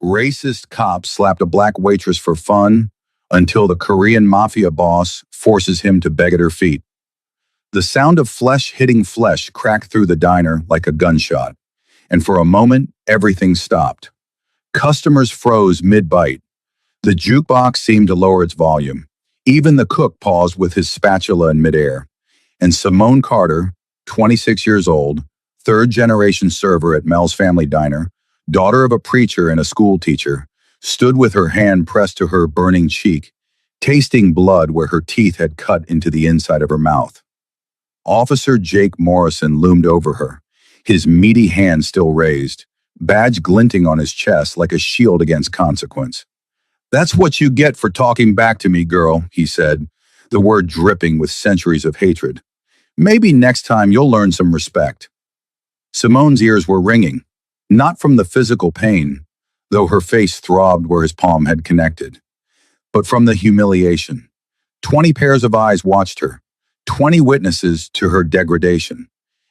Racist cop slapped a black waitress for fun until the Korean mafia boss forces him to beg at her feet. The sound of flesh hitting flesh cracked through the diner like a gunshot, and for a moment, everything stopped. Customers froze mid-bite. The jukebox seemed to lower its volume. Even the cook paused with his spatula in midair. And Simone Carter, 26 years old, third-generation server at Mel's Family Diner, daughter of a preacher and a school teacher, stood with her hand pressed to her burning cheek, tasting blood where her teeth had cut into the inside of her mouth. Officer Jake Morrison loomed over her, his meaty hand still raised, badge glinting on his chest like a shield against consequence. "That's what you get for talking back to me, girl," he said, the word dripping with centuries of hatred. "Maybe next time you'll learn some respect." Simone's ears were ringing, not from the physical pain, though her face throbbed where his palm had connected, but from the humiliation. 20 pairs of eyes watched her, 20 witnesses to her degradation,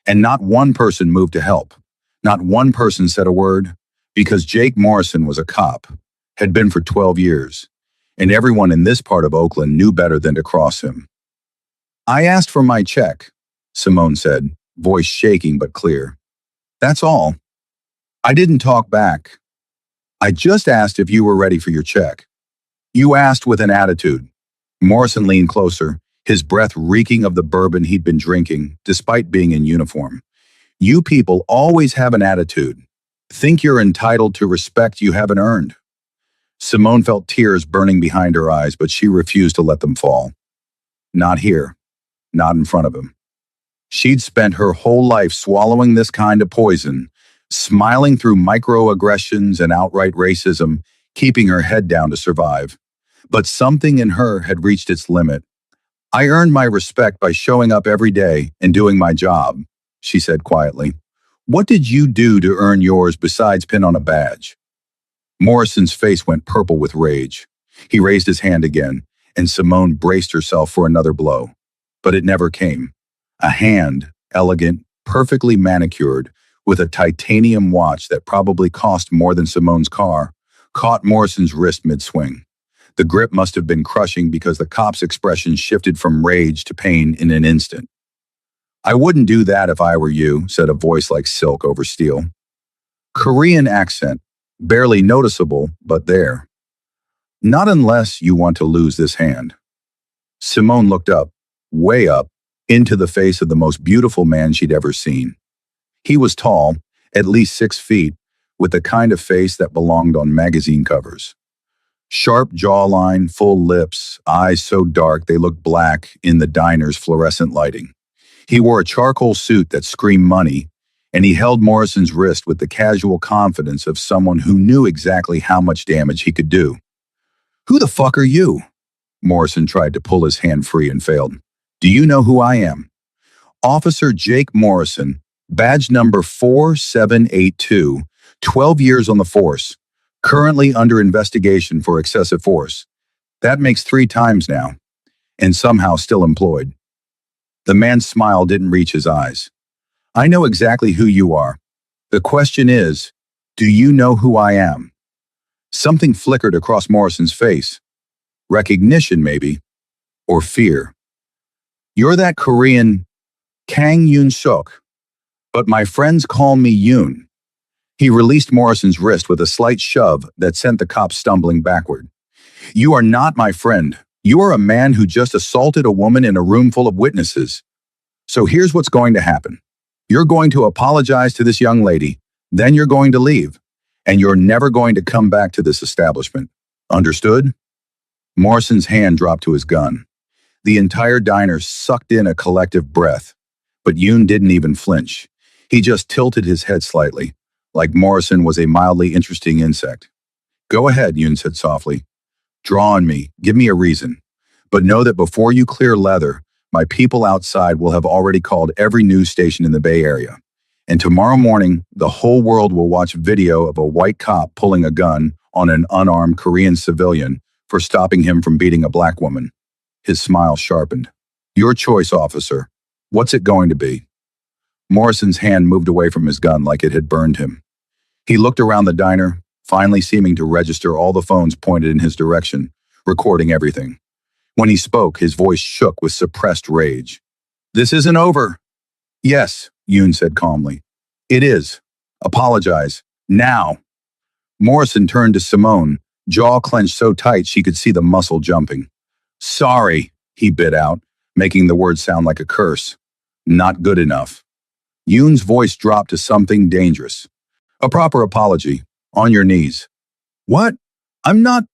and not one person moved to help. Not one person said a word, because Jake Morrison was a cop, had been for 12 years, and everyone in this part of Oakland knew better than to cross him. "I asked for my check," Simone said, voice shaking but clear. "That's all. I didn't talk back. I just asked if you were ready for your check." "You asked with an attitude." Morrison leaned closer, his breath reeking of the bourbon he'd been drinking, despite being in uniform. "You people always have an attitude. Think you're entitled to respect you haven't earned." Simone felt tears burning behind her eyes, but she refused to let them fall. Not here. Not in front of him. She'd spent her whole life swallowing this kind of poison, smiling through microaggressions and outright racism, keeping her head down to survive. But something in her had reached its limit. "I earned my respect by showing up every day and doing my job," she said quietly. "What did you do to earn yours besides pin on a badge?" Morrison's face went purple with rage. He raised his hand again, and Simone braced herself for another blow. But it never came. A hand, elegant, perfectly manicured, with a titanium watch that probably cost more than Simone's car, caught Morrison's wrist mid-swing. The grip must have been crushing because the cop's expression shifted from rage to pain in an instant. "I wouldn't do that if I were you," said a voice like silk over steel. Korean accent, barely noticeable, but there. "Not unless you want to lose this hand." Simone looked up, way up, into the face of the most beautiful man she'd ever seen. He was tall, at least 6 feet, with the kind of face that belonged on magazine covers. Sharp jawline, full lips, eyes so dark they looked black in the diner's fluorescent lighting. He wore a charcoal suit that screamed money, and he held Morrison's wrist with the casual confidence of someone who knew exactly how much damage he could do. "Who the fuck are you?" Morrison tried to pull his hand free and failed. "Do you know who I am?" "Officer Jake Morrison, badge number 4782, 12 years on the force, currently under investigation for excessive force. That makes 3 times now, and somehow still employed." The man's smile didn't reach his eyes. "I know exactly who you are. The question is, do you know who I am?" Something flickered across Morrison's face. Recognition, maybe, or fear. "You're that Korean Kang Yoon-suk, but my friends call me Yoon." He released Morrison's wrist with a slight shove that sent the cop stumbling backward. "You are not my friend. You are a man who just assaulted a woman in a room full of witnesses. So here's what's going to happen. You're going to apologize to this young lady, then you're going to leave, and you're never going to come back to this establishment. Understood?" Morrison's hand dropped to his gun. The entire diner sucked in a collective breath, but Yoon didn't even flinch. He just tilted his head slightly, like Morrison was a mildly interesting insect. "Go ahead," Yoon said softly. "Draw on me, give me a reason. But know that before you clear leather, my people outside will have already called every news station in the Bay Area. And tomorrow morning, the whole world will watch video of a white cop pulling a gun on an unarmed Korean civilian for stopping him from beating a black woman." His smile sharpened. "Your choice, officer. What's it going to be?" Morrison's hand moved away from his gun like it had burned him. He looked around the diner, finally seeming to register all the phones pointed in his direction, recording everything. When he spoke, his voice shook with suppressed rage. "This isn't over." "Yes," Yoon said calmly. "It is. Apologize. Now." Morrison turned to Simone, jaw clenched so tight she could see the muscle jumping. "Sorry," he bit out, making the word sound like a curse. "Not good enough." Yoon's voice dropped to something dangerous. "A proper apology. On your knees." "What? I'm not—"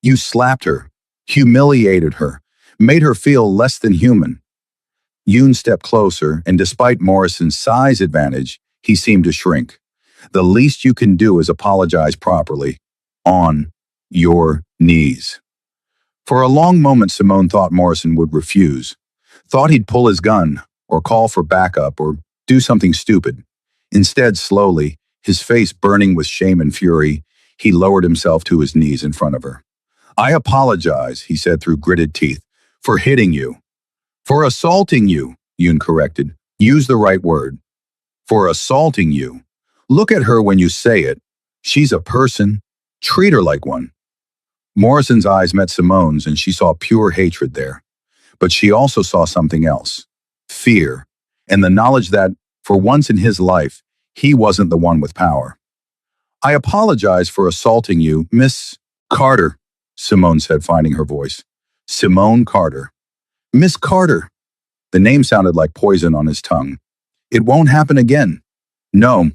"You slapped her, humiliated her, made her feel less than human." Yoon stepped closer, and despite Morrison's size advantage, he seemed to shrink. "The least you can do is apologize properly. On your knees." For a long moment, Simone thought Morrison would refuse. Thought he'd pull his gun, or call for backup, or do something stupid. Instead, slowly, his face burning with shame and fury, he lowered himself to his knees in front of her. "I apologize," he said through gritted teeth, "for hitting you." "For assaulting you," Yoon corrected. "Use the right word." "For assaulting you. Look at her when you say it. She's a person. Treat her like one." Morrison's eyes met Simone's, and she saw pure hatred there. But she also saw something else. Fear, and the knowledge that, for once in his life, he wasn't the one with power. "I apologize for assaulting you, Miss Carter," Simone said, finding her voice. Simone Carter. "Miss Carter." The name sounded like poison on his tongue. "It won't happen again." "No,"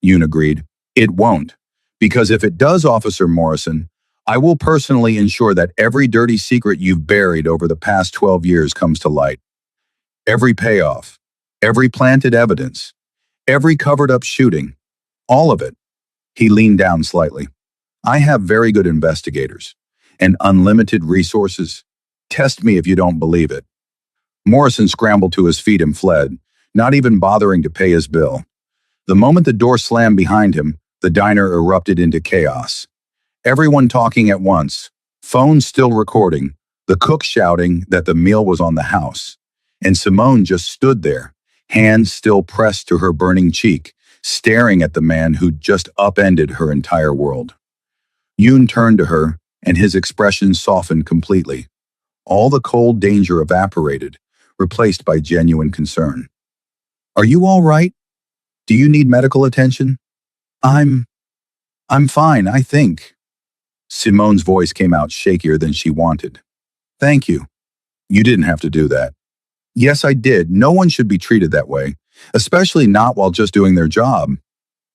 Yoon agreed. "It won't. Because if it does, Officer Morrison, I will personally ensure that every dirty secret you've buried over the past 12 years comes to light. Every payoff, every planted evidence, every covered-up shooting, all of it." He leaned down slightly. "I have very good investigators and unlimited resources. Test me if you don't believe it." Morrison scrambled to his feet and fled, not even bothering to pay his bill. The moment the door slammed behind him, the diner erupted into chaos. Everyone talking at once, phones still recording, the cook shouting that the meal was on the house. And Simone just stood there, hands still pressed to her burning cheek, staring at the man who'd just upended her entire world. Yoon turned to her, and his expression softened completely. All the cold danger evaporated, replaced by genuine concern. "Are you all right? Do you need medical attention?" I'm fine, I think." Simone's voice came out shakier than she wanted. "Thank you. You didn't have to do that." "Yes, I did. No one should be treated that way, especially not while just doing their job."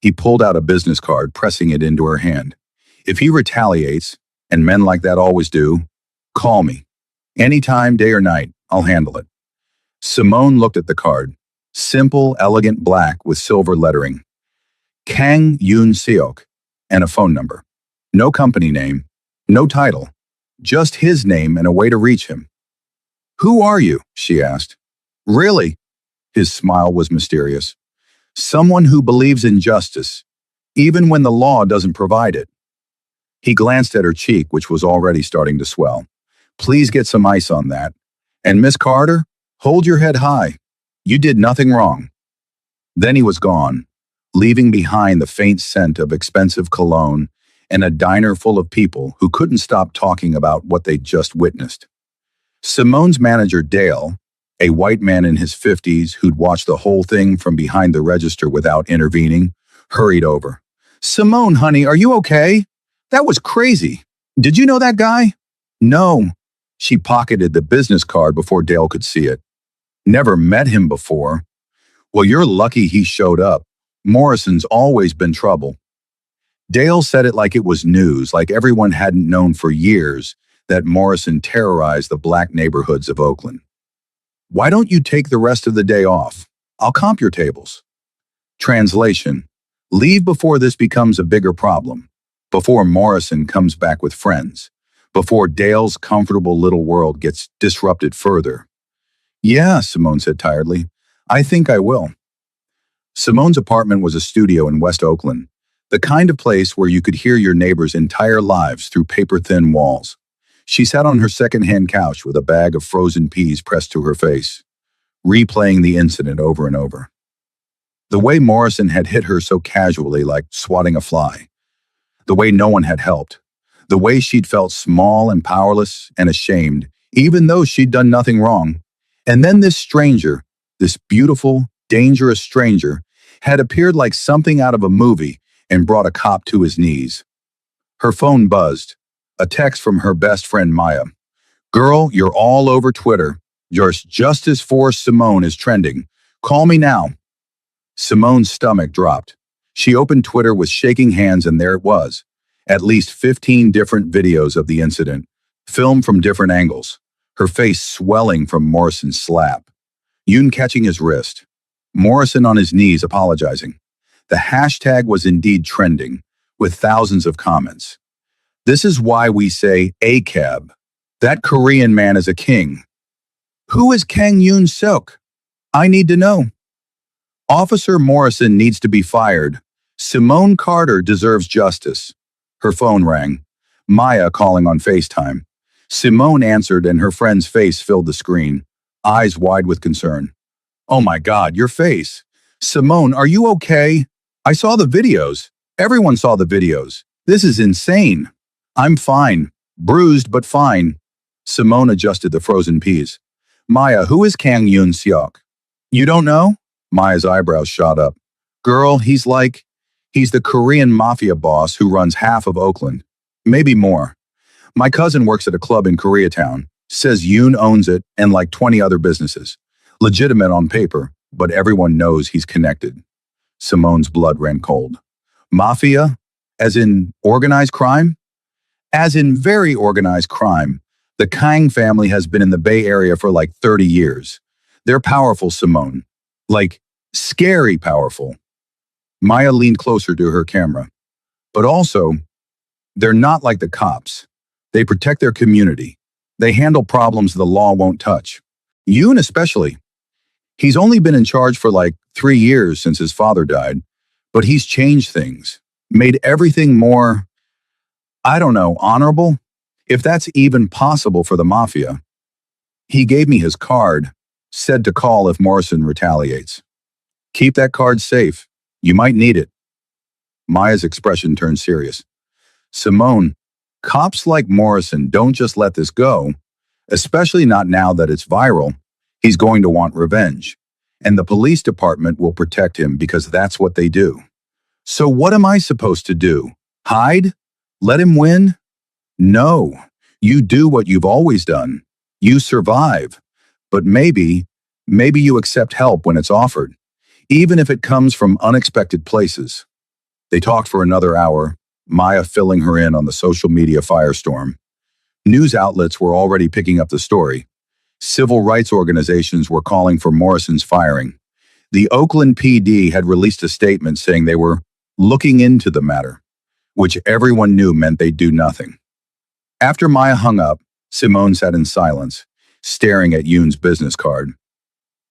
He pulled out a business card, pressing it into her hand. "If he retaliates, and men like that always do, call me. Anytime, day or night, I'll handle it." Simone looked at the card. Simple, elegant black with silver lettering. Kang Yoon Seok, and a phone number. No company name, no title, just his name and a way to reach him. "Who are you?" she asked. "Really?" His smile was mysterious. "Someone who believes in justice, even when the law doesn't provide it." He glanced at her cheek, which was already starting to swell. "Please get some ice on that. And Miss Carter, hold your head high. You did nothing wrong." Then he was gone, leaving behind the faint scent of expensive cologne and a diner full of people who couldn't stop talking about what they'd just witnessed. Simone's manager, Dale, a white man in his 50s who'd watched the whole thing from behind the register without intervening, hurried over. "Simone, honey, are you okay? That was crazy. Did you know that guy?" "No." She pocketed the business card before Dale could see it. "Never met him before." "Well, you're lucky he showed up. Morrison's always been trouble." Dale said it like it was news, like everyone hadn't known for years that Morrison terrorized the black neighborhoods of Oakland. "Why don't you take the rest of the day off? I'll comp your tables." Translation: leave before this becomes a bigger problem, before Morrison comes back with friends, before Dale's comfortable little world gets disrupted further. "Yeah," Simone said tiredly. "I think I will." Simone's apartment was a studio in West Oakland, the kind of place where you could hear your neighbors' entire lives through paper-thin walls. She sat on her second-hand couch with a bag of frozen peas pressed to her face, replaying the incident over and over. The way Morrison had hit her so casually, like swatting a fly. the way no one had helped, the way she'd felt small and powerless and ashamed, even though she'd done nothing wrong. And then this stranger, this beautiful, dangerous stranger, had appeared like something out of a movie and brought a cop to his knees. Her phone buzzed. A text from her best friend Maya. "Girl, you're all over Twitter. Your justice for Simone is trending. Call me now." Simone's stomach dropped. She opened Twitter with shaking hands, and there it was. At least 15 different videos of the incident, filmed from different angles. Her face swelling from Morrison's slap. Yoon catching his wrist. Morrison on his knees apologizing. The hashtag was indeed trending, with thousands of comments. This is why we say ACAB. That Korean man is a king. Who is Kang Yoon Suk? I need to know. Officer Morrison needs to be fired. Simone Carter deserves justice. Her phone rang. Maya calling on FaceTime. Simone answered and her friend's face filled the screen, eyes wide with concern. "Oh my God, your face. Simone, are you okay? I saw the videos. Everyone saw the videos. This is insane." "I'm fine. Bruised, but fine." Simone adjusted the frozen peas. "Maya, who is Kang Yoon Seok?" "You don't know?" Maya's eyebrows shot up. "Girl, he's the Korean mafia boss who runs half of Oakland. Maybe more. My cousin works at a club in Koreatown. Says Yoon owns it and like 20 other businesses. Legitimate on paper, but everyone knows he's connected." Simone's blood ran cold. "Mafia? As in organized crime?" "As in very organized crime. The Kang family has been in the Bay Area for like 30 years. They're powerful, Simone. Like, scary powerful." Maya leaned closer to her camera. "But also, they're not like the cops. They protect their community. They handle problems the law won't touch. Yoon especially. He's only been in charge for like 3 years since his father died, but he's changed things, made everything more, I don't know, honorable, if that's even possible for the mafia. He gave me his card, said to call if Morrison retaliates. Keep that card safe. You might need it." Maya's expression turned serious. "Simone, cops like Morrison don't just let this go, especially not now that it's viral. He's going to want revenge, and the police department will protect him because that's what they do. So what am I supposed to do? Hide? Let him win? No, you do what you've always done. You survive. But maybe you accept help when it's offered, even if it comes from unexpected places." They talked for another hour, Maya filling her in on the social media firestorm. News outlets were already picking up the story. Civil rights organizations were calling for Morrison's firing. The Oakland PD had released a statement saying they were looking into the matter, which everyone knew meant they'd do nothing. After Maya hung up, Simone sat in silence, staring at Yoon's business card.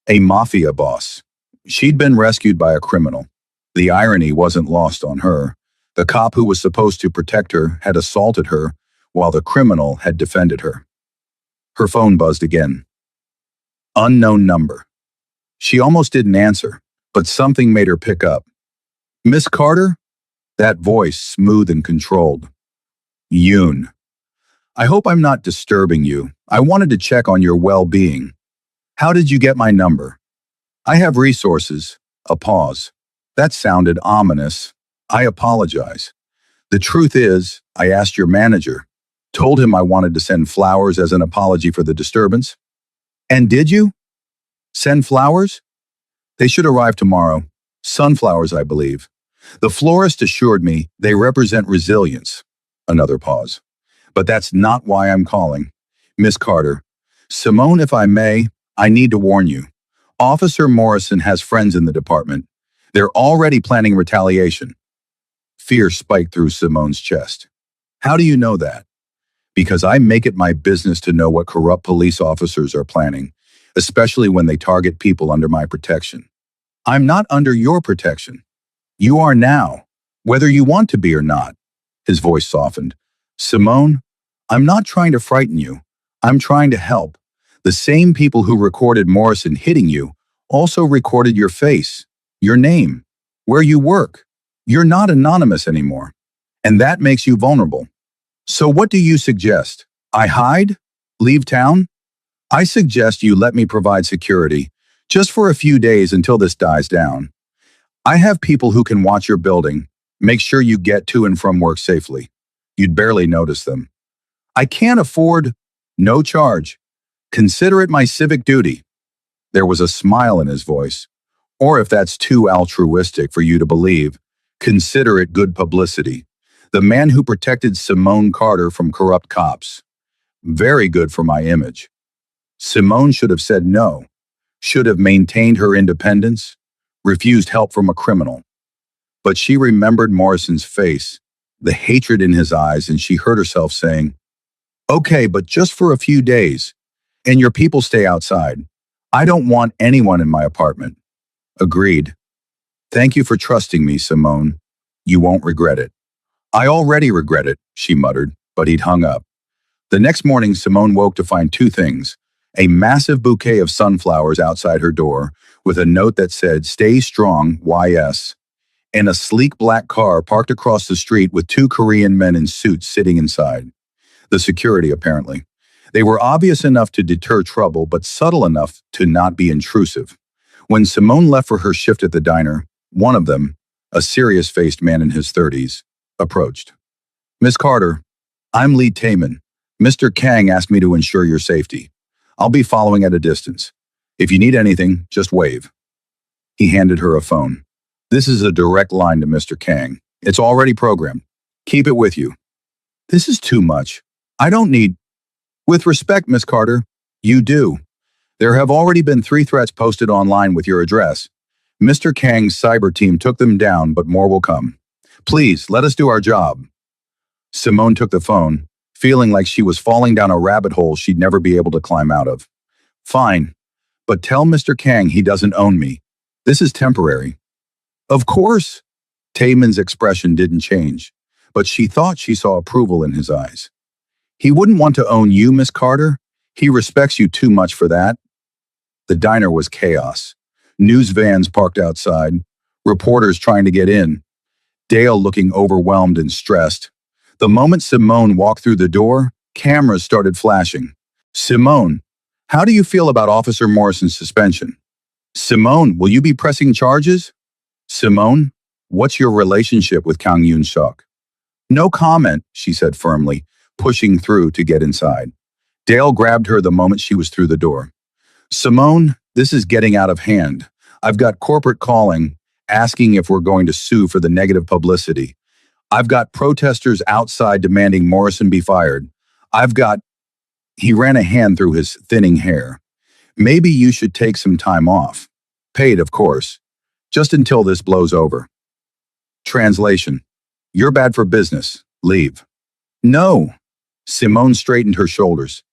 A mafia boss. She'd been rescued by a criminal. The irony wasn't lost on her. The cop who was supposed to protect her had assaulted her, while the criminal had defended her. Her phone buzzed again. Unknown number. She almost didn't answer, but something made her pick up. "Miss Carter?" That voice, smooth and controlled. "Yoon. I hope I'm not disturbing you. I wanted to check on your well-being. How did you get my number?" "I have resources." A pause. That sounded ominous. "I apologize. The truth is, I asked your manager. Told him I wanted to send flowers as an apology for the disturbance." "And did you? Send flowers?" "They should arrive tomorrow. Sunflowers, I believe. The florist assured me they represent resilience." Another pause. "But that's not why I'm calling. Miss Carter. Simone, if I may, I need to warn you. Officer Morrison has friends in the department. They're already planning retaliation." Fear spiked through Simone's chest. "How do you know that?" "Because I make it my business to know what corrupt police officers are planning, especially when they target people under my protection." "I'm not under your protection. You are now, whether you want to be or not." His voice softened. "Simone, I'm not trying to frighten you. I'm trying to help. The same people who recorded Morrison hitting you also recorded your face, your name, where you work. You're not anonymous anymore. and that makes you vulnerable. So what do you suggest? I hide? Leave town? I suggest you let me provide security, just for a few days until this dies down. I have people who can watch your building, make sure you get to and from work safely. You'd barely notice them. I can't afford, no charge. Consider it my civic duty. There was a smile in his voice. Or if that's too altruistic for you to believe, consider it good publicity. The man who protected Simone Carter from corrupt cops. Very good for my image. Simone should have said no, should have maintained her independence, refused help from a criminal. But she remembered Morrison's face, the hatred in his eyes, and she heard herself saying, "Okay, but just for a few days, and your people stay outside. I don't want anyone in my apartment." Agreed. Thank you for trusting me, Simone. You won't regret it. I already regret it, she muttered, but he'd hung up. The next morning, Simone woke to find two things: a massive bouquet of sunflowers outside her door, with a note that said, "Stay strong, YS," and a sleek black car parked across the street with two Korean men in suits sitting inside. The security, apparently. They were obvious enough to deter trouble, but subtle enough to not be intrusive. When Simone left for her shift at the diner, one of them, a serious-faced man in his 30s, approached. "Miss Carter, I'm Lee Taman. Mr. Kang asked me to ensure your safety. I'll be following at a distance. If you need anything, just wave." He handed her a phone. "This is a direct line to Mr. Kang. It's already programmed. Keep it with you." "This is too much. I don't need—" "With respect, Miss Carter, you do. There have already been 3 threats posted online with your address. Mr. Kang's cyber team took them down, but more will come. Please, let us do our job." Simone took the phone, feeling like she was falling down a rabbit hole she'd never be able to climb out of. "Fine, but tell Mr. Kang he doesn't own me. This is temporary." "Of course." Taman's expression didn't change, but she thought she saw approval in his eyes. "He wouldn't want to own you, Miss Carter. He respects you too much for that." The diner was chaos. News vans parked outside, reporters trying to get in, Dale looking overwhelmed and stressed. The moment Simone walked through the door, cameras started flashing. "Simone, how do you feel about Officer Morrison's suspension?" "Simone, will you be pressing charges?" "Simone, what's your relationship with Kang Yoon-suk?" "No comment," she said firmly, pushing through to get inside. Dale grabbed her the moment she was through the door. "Simone, this is getting out of hand. I've got corporate calling, asking if we're going to sue for the negative publicity. I've got protesters outside demanding Morrison be fired. I've got—" He ran a hand through his thinning hair. "Maybe you should take some time off. Paid, of course. Just until this blows over." Translation: "You're bad for business. Leave." "No." Simone straightened her shoulders.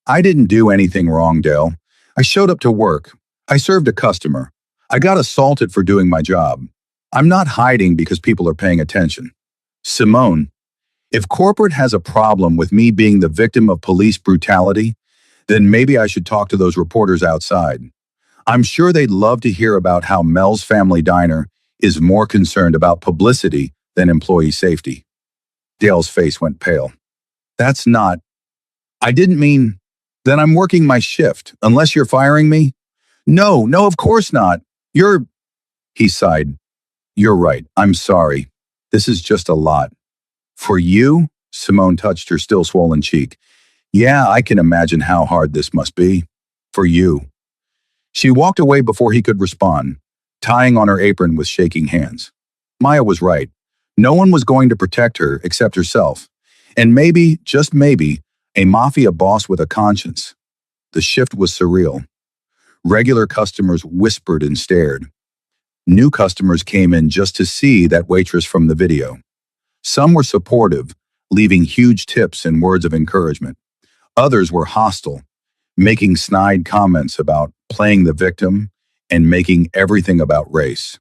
"I didn't do anything wrong, Dale. I showed up to work. I served a customer. I got assaulted for doing my job. I'm not hiding because people are paying attention." "Simone, if corporate has a problem with me being the victim of police brutality, then maybe I should talk to those reporters outside. I'm sure they'd love to hear about how Mel's Family Diner is more concerned about publicity than employee safety." Dale's face went pale. "That's not— I didn't mean— Then I'm working my shift, unless you're firing me." No, of course not. You're—" He sighed. "You're right. I'm sorry. This is just a lot." "For you?" Simone touched her still swollen cheek. "Yeah, I can imagine how hard this must be. For you." She walked away before he could respond, tying on her apron with shaking hands. Maya was right. No one was going to protect her except herself. And maybe, just maybe, a mafia boss with a conscience. The shift was surreal. Regular customers whispered and stared. New customers came in just to see that waitress from the video. Some were supportive, leaving huge tips and words of encouragement. Others were hostile, making snide comments about playing the victim and making everything about race.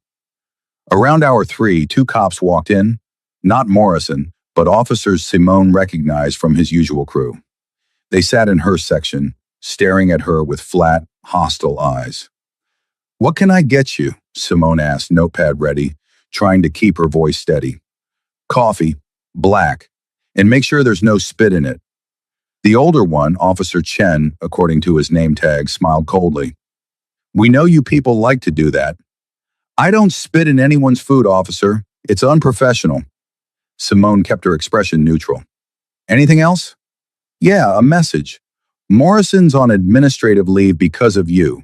Around hour 3, 2 cops walked in, not Morrison, but officers Simone recognized from his usual crew. They sat in her section, staring at her with flat, hostile eyes. "What can I get you?" Simone asked, notepad ready, trying to keep her voice steady. "Coffee. Black. And make sure there's no spit in it. The older one, Officer Chen, according to his name tag, smiled coldly. We know you people like to do that. I don't spit in anyone's food, officer. It's unprofessional. Simone kept her expression neutral. Anything else? Yeah, a message. Morrison's on administrative leave because of you.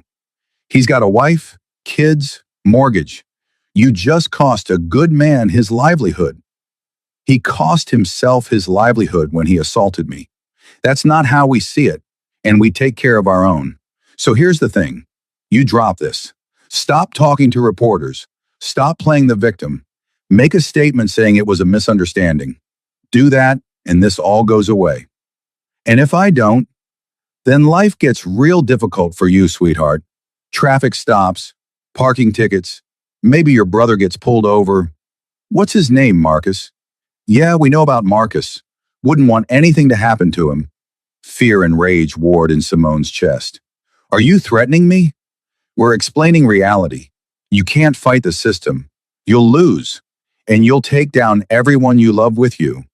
He's got a wife, kids, mortgage. You just cost a good man his livelihood. He cost himself his livelihood when he assaulted me. That's not how we see it, and we take care of our own. So here's the thing. You drop this. Stop talking to reporters. Stop playing the victim. Make a statement saying it was a misunderstanding. Do that, and this all goes away. And if I don't, then life gets real difficult for you, sweetheart. Traffic stops, parking tickets, maybe your brother gets pulled over. What's his name, Marcus? Yeah, we know about Marcus. Wouldn't want anything to happen to him. Fear and rage warred in Simone's chest. Are you threatening me? We're explaining reality. You can't fight the system. You'll lose, and you'll take down everyone you love with you.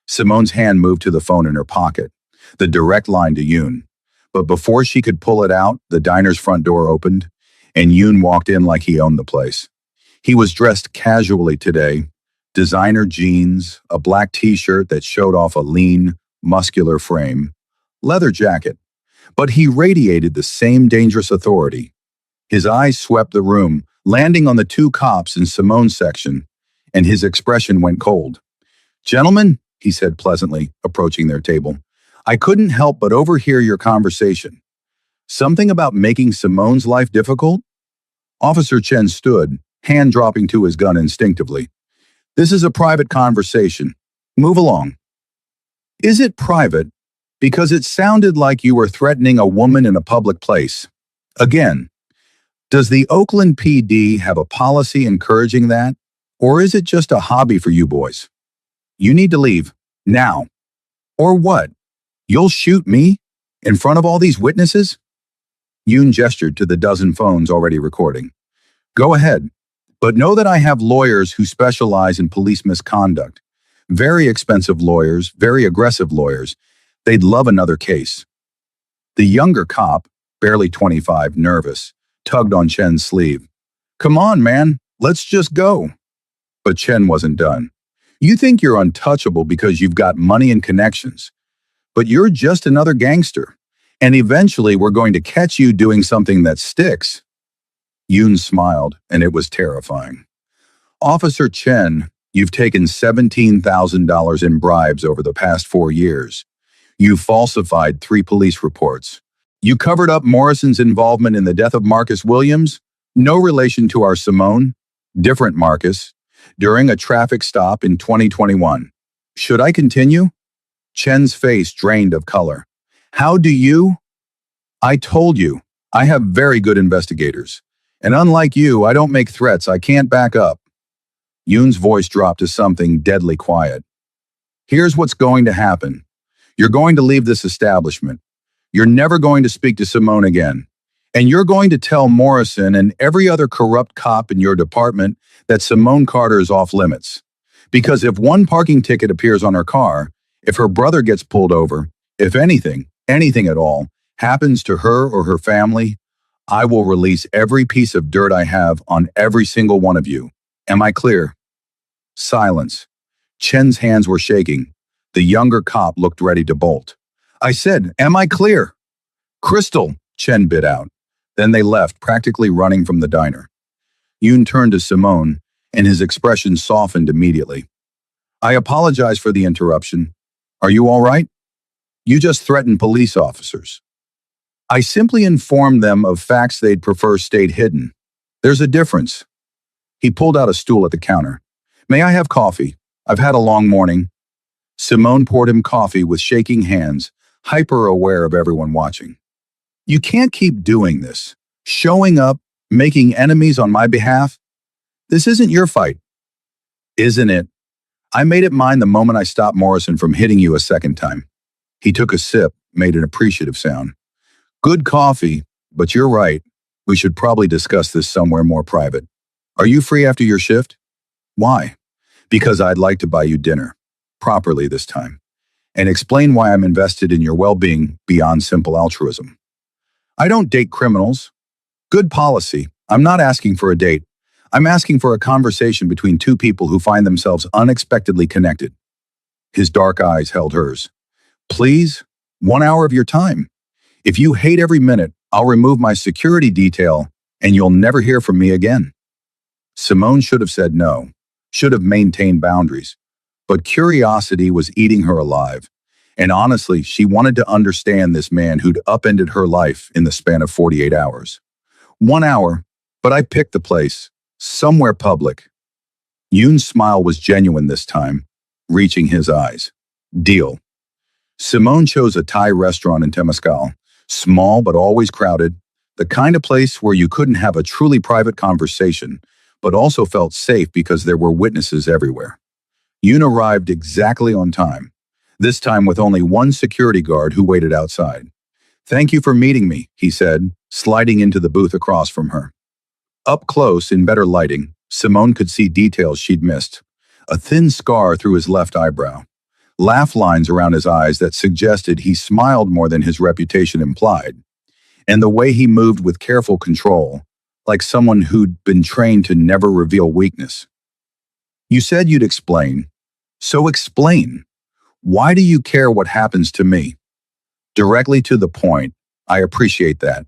Simone's hand moved to the phone in her pocket, the direct line to Yoon. But before she could pull it out, the diner's front door opened, and Yoon walked in like he owned the place. He was dressed casually today, designer jeans, a black t-shirt that showed off a lean, muscular frame, leather jacket. But he radiated the same dangerous authority. His eyes swept the room, landing on the two cops in Simone's section, and his expression went cold. Gentlemen, he said pleasantly, approaching their table, I couldn't help but overhear your conversation. Something about making Simone's life difficult? Officer Chen stood, hand dropping to his gun instinctively. This is a private conversation. Move along. Is it private? Because it sounded like you were threatening a woman in a public place. Again, does the Oakland PD have a policy encouraging that? Or is it just a hobby for you boys? You need to leave. Now. Or what? You'll shoot me? In front of all these witnesses? Yoon gestured to the dozen phones already recording. Go ahead. But know that I have lawyers who specialize in police misconduct. Very expensive lawyers, very aggressive lawyers. They'd love another case. The younger cop, barely 25, nervous, tugged on Chen's sleeve. Come on, man. Let's just go. But Chen wasn't done. You think you're untouchable because you've got money and connections. But you're just another gangster. And eventually we're going to catch you doing something that sticks. Yoon smiled, and it was terrifying. Officer Chen, you've taken $17,000 in bribes over the past 4 years. You falsified 3 police reports. You covered up Morrison's involvement in the death of Marcus Williams, no relation to our Simone, different Marcus, during a traffic stop in 2021. Should I continue? Chen's face drained of color. How do you? I told you, I have very good investigators. And unlike you, I don't make threats I can't back up. Yoon's voice dropped to something deadly quiet. Here's what's going to happen. You're going to leave this establishment. You're never going to speak to Simone again. And you're going to tell Morrison and every other corrupt cop in your department that Simone Carter is off limits. Because if one parking ticket appears on her car, if her brother gets pulled over, if anything at all, happens to her or her family, I will release every piece of dirt I have on every single one of you. Am I clear? Silence. Chen's hands were shaking. The younger cop looked ready to bolt. I said, am I clear? Crystal, Chen bit out. Then they left, practically running from the diner. Yoon turned to Simone, and his expression softened immediately. I apologize for the interruption. Are you all right? You just threatened police officers. I simply informed them of facts they'd prefer stayed hidden. There's a difference. He pulled out a stool at the counter. May I have coffee? I've had a long morning. Simone poured him coffee with shaking hands, hyper-aware of everyone watching. You can't keep doing this, showing up, making enemies on my behalf. This isn't your fight. Isn't it? I made it mine the moment I stopped Morrison from hitting you a second time. He took a sip, made an appreciative sound. Good coffee, but you're right. We should probably discuss this somewhere more private. Are you free after your shift? Why? Because I'd like to buy you dinner. properly this time, and explain why I'm invested in your well-being beyond simple altruism. I don't date criminals. Good policy. I'm not asking for a date. I'm asking for a conversation between two people who find themselves unexpectedly connected. His dark eyes held hers. Please, 1 hour of your time. If you hate every minute, I'll remove my security detail and you'll never hear from me again. Simone should have said no, should have maintained boundaries. But curiosity was eating her alive. And honestly, she wanted to understand this man who'd upended her life in the span of 48 hours. 1 hour, but I picked the place. Somewhere public. Yoon's smile was genuine this time, reaching his eyes. Deal. Simone chose a Thai restaurant in Temescal, small but always crowded, the kind of place where you couldn't have a truly private conversation, but also felt safe because there were witnesses everywhere. Yoon arrived exactly on time, this time with only one security guard who waited outside. Thank you for meeting me, he said, sliding into the booth across from her. Up close, in better lighting, Simone could see details she'd missed. A thin scar through his left eyebrow. Laugh lines around his eyes that suggested he smiled more than his reputation implied. And the way he moved with careful control, like someone who'd been trained to never reveal weakness. You said you'd explain. So explain. Why do you care what happens to me? Directly to the point. I appreciate that.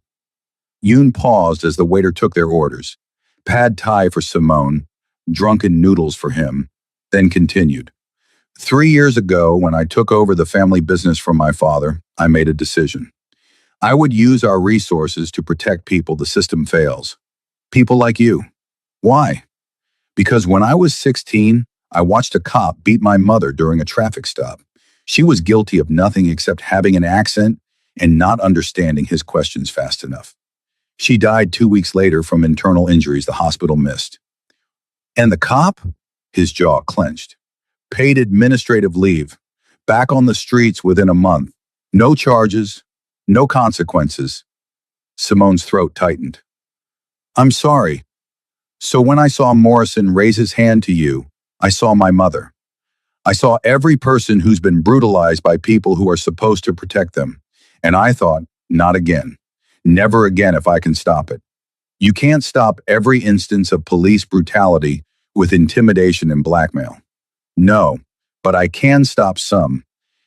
Yoon paused as the waiter took their orders. Pad Thai for Simone, drunken noodles for him, then continued. 3 years ago, when I took over the family business from my father, I made a decision. I would use our resources to protect people the system fails. People like you. Why? Because when I was 16, I watched a cop beat my mother during a traffic stop. She was guilty of nothing except having an accent and not understanding his questions fast enough. She died 2 weeks later from internal injuries the hospital missed. And the cop? His jaw clenched. Paid administrative leave. Back on the streets within a month. No charges. No consequences. Simone's throat tightened. I'm sorry. So when I saw Morrison raise his hand to you, I saw my mother. I saw every person who's been brutalized by people who are supposed to protect them. And I thought, not again. Never again if I can stop it. You can't stop every instance of police brutality with intimidation and blackmail. No, but I can stop some.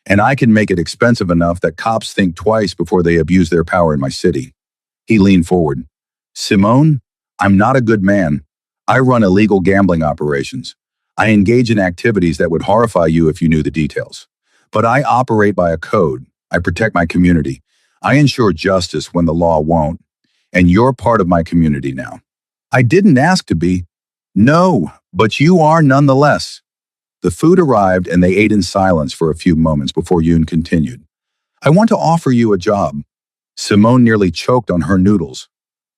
And I can make it expensive enough that cops think twice before they abuse their power in my city. He leaned forward. Simone, I'm not a good man. I run illegal gambling operations. I engage in activities that would horrify you if you knew the details. But I operate by a code. I protect my community. I ensure justice when the law won't. And you're part of my community now. I didn't ask to be. No, but you are nonetheless. The food arrived and they ate in silence for a few moments before Yoon continued. I want to offer you a job. Simone nearly choked on her noodles.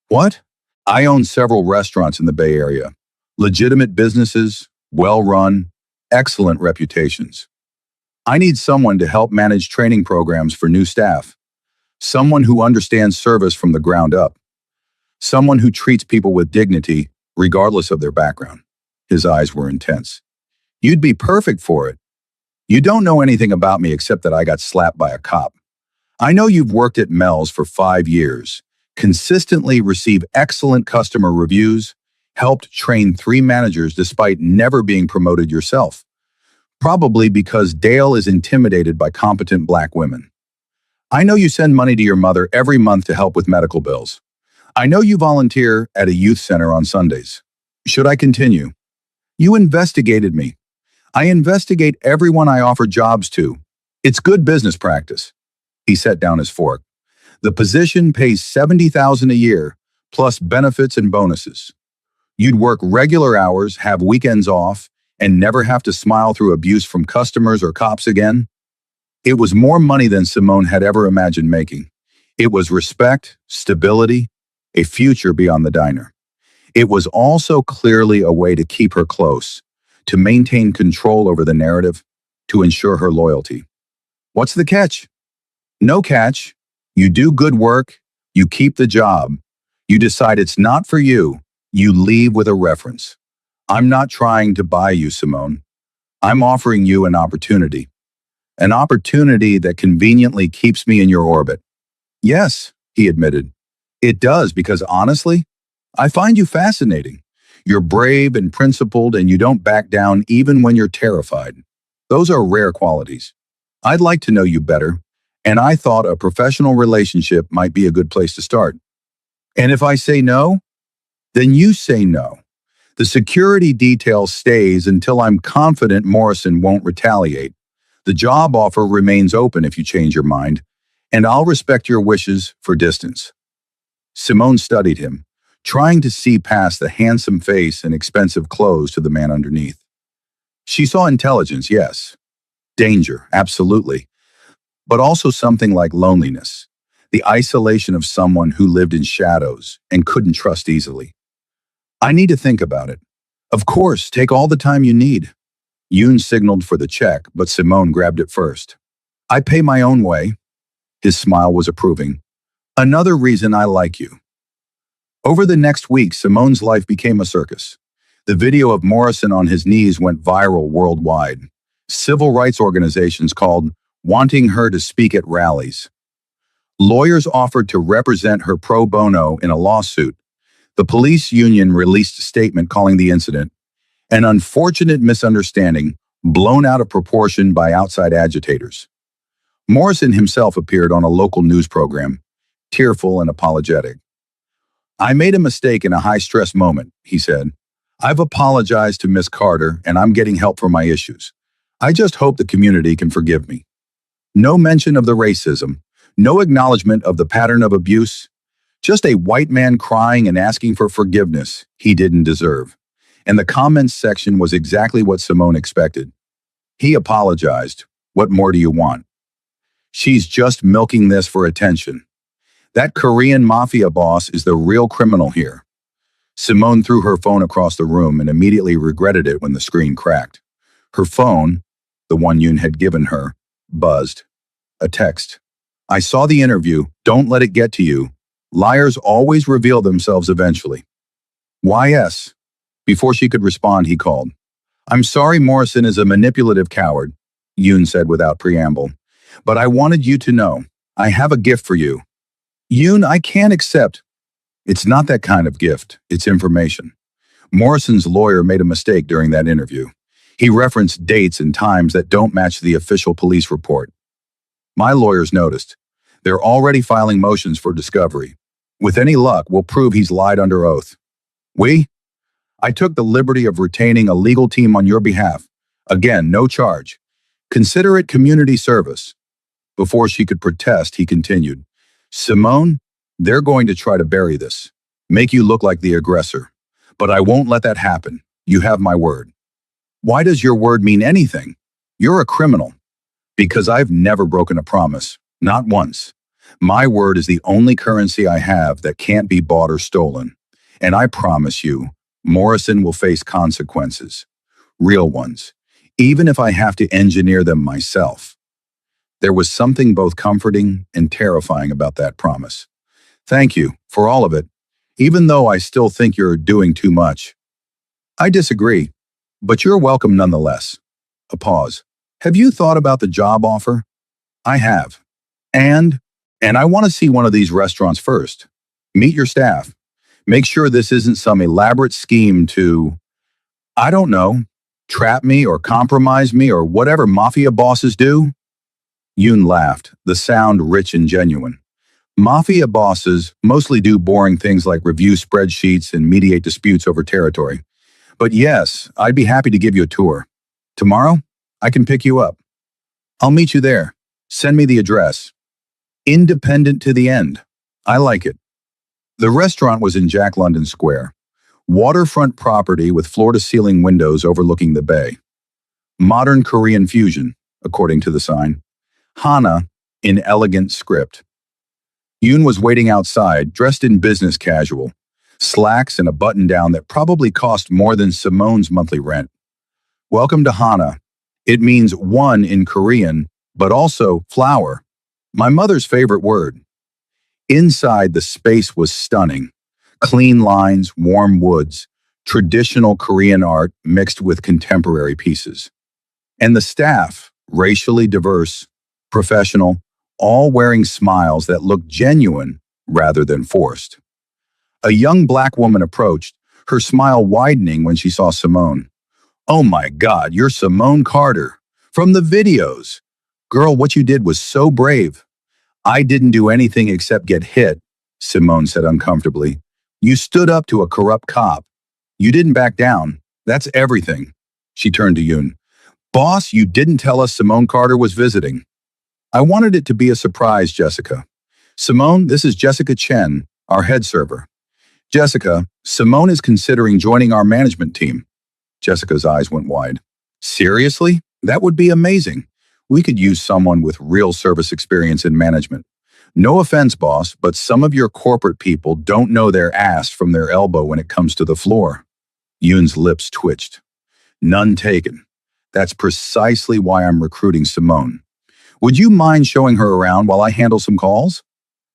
What? I own several restaurants in the Bay Area. Legitimate businesses, well-run, excellent reputations. I need someone to help manage training programs for new staff. Someone who understands service from the ground up. Someone who treats people with dignity, regardless of their background. His eyes were intense. You'd be perfect for it. You don't know anything about me except that I got slapped by a cop. I know you've worked at Mel's for 5 years, consistently receive excellent customer reviews, helped train 3 managers despite never being promoted yourself. Probably because Dale is intimidated by competent black women. I know you send money to your mother every month to help with medical bills. I know you volunteer at a youth center on Sundays. Should I continue? You investigated me. I investigate everyone I offer jobs to. It's good business practice. He set down his fork. The position pays $70,000 a year, plus benefits and bonuses. You'd work regular hours, have weekends off, and never have to smile through abuse from customers or cops again. It was more money than Simone had ever imagined making. It was respect, stability, a future beyond the diner. It was also clearly a way to keep her close, to maintain control over the narrative, to ensure her loyalty. What's the catch? No catch. You do good work, you keep the job. You decide it's not for you, you leave with a reference. I'm not trying to buy you, Simone. I'm offering you an opportunity that conveniently keeps me in your orbit. Yes, he admitted. It does because honestly, I find you fascinating. You're brave and principled and you don't back down even when you're terrified. Those are rare qualities. I'd like to know you better, and I thought a professional relationship might be a good place to start. And if I say no, then you say no. The security detail stays until I'm confident Morrison won't retaliate. The job offer remains open if you change your mind, and I'll respect your wishes for distance. Simone studied him, trying to see past the handsome face and expensive clothes to the man underneath. She saw intelligence, yes. Danger, absolutely. But also something like loneliness. The isolation of someone who lived in shadows and couldn't trust easily. I need to think about it. Of course, take all the time you need. Yoon signaled for the check, but Simone grabbed it first. I pay my own way. His smile was approving. Another reason I like you. Over the next week, Simone's life became a circus. The video of Morrison on his knees went viral worldwide. Civil rights organizations called, wanting her to speak at rallies. Lawyers offered to represent her pro bono in a lawsuit. The police union released a statement calling the incident an unfortunate misunderstanding blown out of proportion by outside agitators. Morrison himself appeared on a local news program, tearful and apologetic. I made a mistake in a high-stress moment, he said. I've apologized to Miss Carter and I'm getting help for my issues. I just hope the community can forgive me. No mention of the racism, no acknowledgement of the pattern of abuse, just a white man crying and asking for forgiveness he didn't deserve. And the comments section was exactly what Simone expected. He apologized. What more do you want? She's just milking this for attention. That Korean mafia boss is the real criminal here. Simone threw her phone across the room and immediately regretted it when the screen cracked. Her phone, the one Yoon had given her, buzzed. A text. I saw the interview. Don't let it get to you. Liars always reveal themselves eventually. YS. Before she could respond, he called. I'm sorry Morrison is a manipulative coward, Yoon said without preamble. But I wanted you to know. I have a gift for you. Yoon, I can't accept. It's not that kind of gift. It's information. Morrison's lawyer made a mistake during that interview. He referenced dates and times that don't match the official police report. My lawyers noticed. They're already filing motions for discovery. With any luck, we'll prove he's lied under oath. I took the liberty of retaining a legal team on your behalf. Again, no charge. Consider it community service. Before she could protest, he continued. Simone, they're going to try to bury this, make you look like the aggressor. But I won't let that happen. You have my word. Why does your word mean anything? You're a criminal. Because I've never broken a promise. Not once. My word is the only currency I have that can't be bought or stolen. And I promise you, Morrison will face consequences. Real ones. Even if I have to engineer them myself. There was something both comforting and terrifying about that promise. Thank you for all of it, even though I still think you're doing too much. I disagree, but you're welcome nonetheless. A pause. Have you thought about the job offer? I have. And I want to see one of these restaurants first. Meet your staff. Make sure this isn't some elaborate scheme to, I don't know, trap me or compromise me or whatever mafia bosses do. Yoon laughed, the sound rich and genuine. Mafia bosses mostly do boring things like review spreadsheets and mediate disputes over territory. But yes, I'd be happy to give you a tour. Tomorrow, I can pick you up. I'll meet you there. Send me the address. Independent to the end. I like it. The restaurant was in Jack London Square. Waterfront property with floor-to-ceiling windows overlooking the bay. Modern Korean fusion, according to the sign. Hana, in elegant script. Yoon was waiting outside, dressed in business casual. Slacks and a button-down that probably cost more than Simone's monthly rent. Welcome to Hana. It means one in Korean, but also flower. My mother's favorite word. Inside, the space was stunning. Clean lines, warm woods, traditional Korean art mixed with contemporary pieces. And the staff, racially diverse, professional, all wearing smiles that looked genuine rather than forced. A young black woman approached, her smile widening when she saw Simone. "Oh my God, you're Simone Carter. From the videos. Girl, what you did was so brave." "I didn't do anything except get hit," Simone said uncomfortably. "You stood up to a corrupt cop. You didn't back down. That's everything." She turned to Yoon. "Boss, you didn't tell us Simone Carter was visiting." "I wanted it to be a surprise, Jessica." "Simone, this is Jessica Chen, our head server." "Jessica, Simone is considering joining our management team." Jessica's eyes went wide. "Seriously? That would be amazing. We could use someone with real service experience in management. No offense, boss, but some of your corporate people don't know their ass from their elbow when it comes to the floor." Yoon's lips twitched. "None taken. That's precisely why I'm recruiting Simone. Would you mind showing her around while I handle some calls?"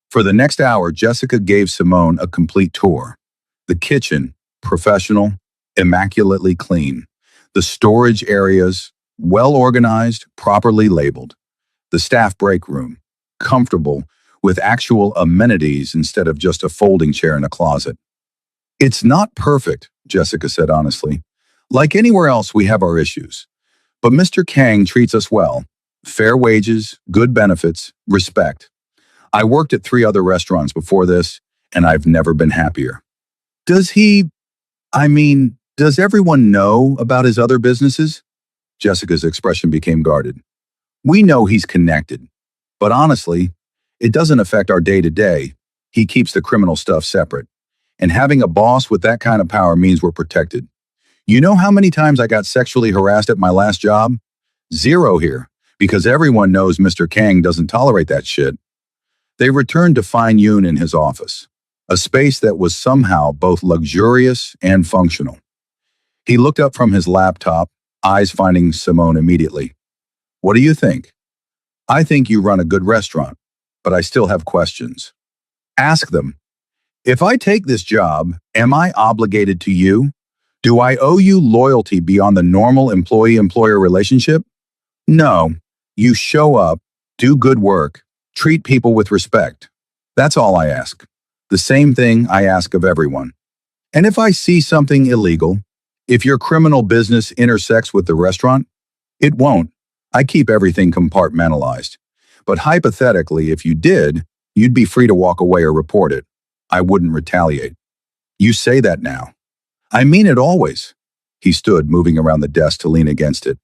For the next hour, Jessica gave Simone a complete tour. The kitchen, professional, immaculately clean. The storage areas, well organized, properly labeled. The staff break room, comfortable, with actual amenities instead of just a folding chair in a closet. "It's not perfect," Jessica said honestly. "Like anywhere else, we have our issues. But Mr. Kang treats us well. Fair wages, good benefits, respect. I worked at 3 other restaurants before this, and I've never been happier." "Does he, does everyone know about his other businesses?" Jessica's expression became guarded. "We know he's connected. But honestly, it doesn't affect our day-to-day. He keeps the criminal stuff separate. And having a boss with that kind of power means we're protected. You know how many times I got sexually harassed at my last job? 0 here, because everyone knows Mr. Kang doesn't tolerate that shit." They returned to find Yoon in his office, a space that was somehow both luxurious and functional. He looked up from his laptop, eyes finding Simone immediately. "What do you think?" "I think you run a good restaurant, but I still have questions." "Ask them. If I take this job, am I obligated to you? Do I owe you loyalty beyond the normal employee-employer relationship?" "No. You show up, do good work, treat people with respect. That's all I ask. The same thing I ask of everyone. And if I see something illegal, if your criminal business intersects with the restaurant, it won't. I keep everything compartmentalized. But hypothetically, if you did, you'd be free to walk away or report it. I wouldn't retaliate." "You say that now." "I mean it always." He stood, moving around the desk to lean against it,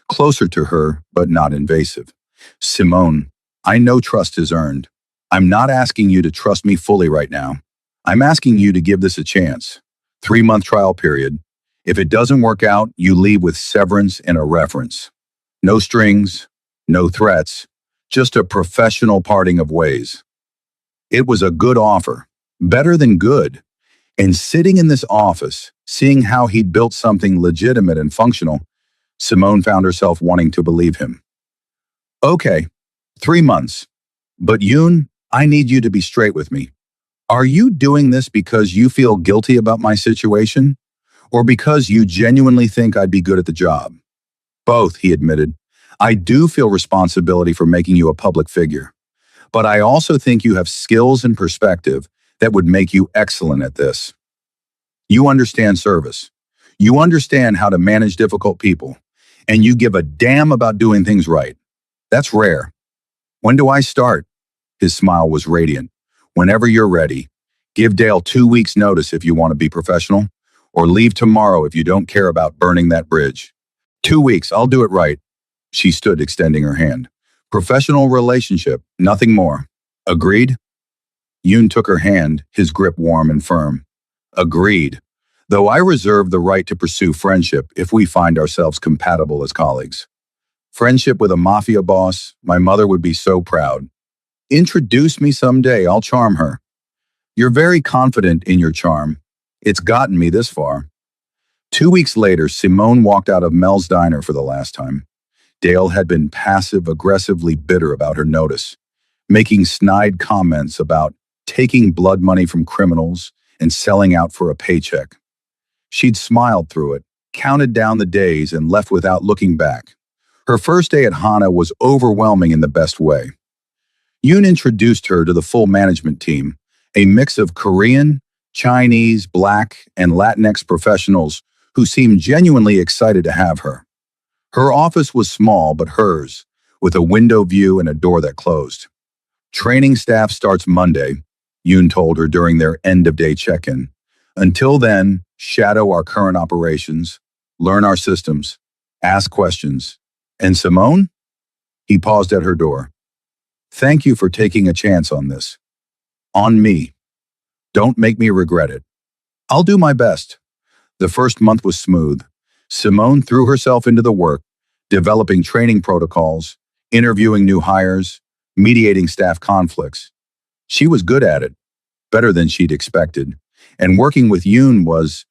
closer to her, but not invasive. "Simone, I know trust is earned. I'm not asking you to trust me fully right now. I'm asking you to give this a chance. 3-month trial period. If it doesn't work out, you leave with severance and a reference. No strings, no threats, just a professional parting of ways." It was a good offer, better than good. And sitting in this office, seeing how he'd built something legitimate and functional, Simone found herself wanting to believe him. "Okay, 3 months. But Yoon, I need you to be straight with me. Are you doing this because you feel guilty about my situation? Or because you genuinely think I'd be good at the job?" "Both," he admitted. "I do feel responsibility for making you a public figure. But I also think you have skills and perspective that would make you excellent at this. You understand service. You understand how to manage difficult people. And you give a damn about doing things right. That's rare. When do I start?" His smile was radiant. "Whenever you're ready. Give Dale 2 weeks' notice if you want to be professional, or leave tomorrow if you don't care about burning that bridge." 2 weeks, I'll do it right." She stood, extending her hand. "Professional relationship, nothing more. Agreed?" Yoon took her hand, his grip warm and firm. "Agreed. Though I reserve the right to pursue friendship if we find ourselves compatible as colleagues. Friendship with a mafia boss, my mother would be so proud. Introduce me someday, I'll charm her." "You're very confident in your charm. It's gotten me this far." 2 weeks later, Simone walked out of Mel's diner for the last time. Dale had been passive-aggressively bitter about her notice, making snide comments about taking blood money from criminals and selling out for a paycheck. She'd smiled through it, counted down the days, and left without looking back. Her first day at Hana was overwhelming in the best way. Yoon introduced her to the full management team, a mix of Korean, Chinese, Black, and Latinx professionals who seemed genuinely excited to have her. Her office was small but hers, with a window view and a door that closed. Training staff starts Monday, Yoon told her during their end-of-day check-in. Until then, shadow our current operations, learn our systems, ask questions. And Simone? He paused at her door. Thank you for taking a chance on this. On me. Don't make me regret it. I'll do my best. The first month was smooth. Simone threw herself into the work, developing training protocols, interviewing new hires, mediating staff conflicts. She was good at it, better than she'd expected. And working with Yoon was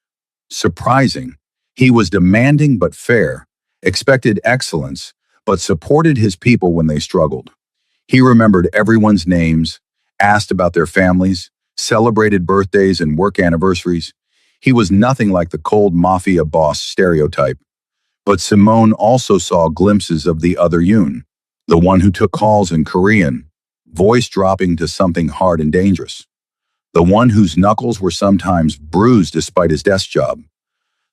surprising. He was demanding but fair, expected excellence, but supported his people when they struggled. He remembered everyone's names, asked about their families, celebrated birthdays and work anniversaries. He was nothing like the cold mafia boss stereotype. But Simone also saw glimpses of the other Yoon, the one who took calls in Korean, voice dropping to something hard and dangerous. The one whose knuckles were sometimes bruised despite his desk job.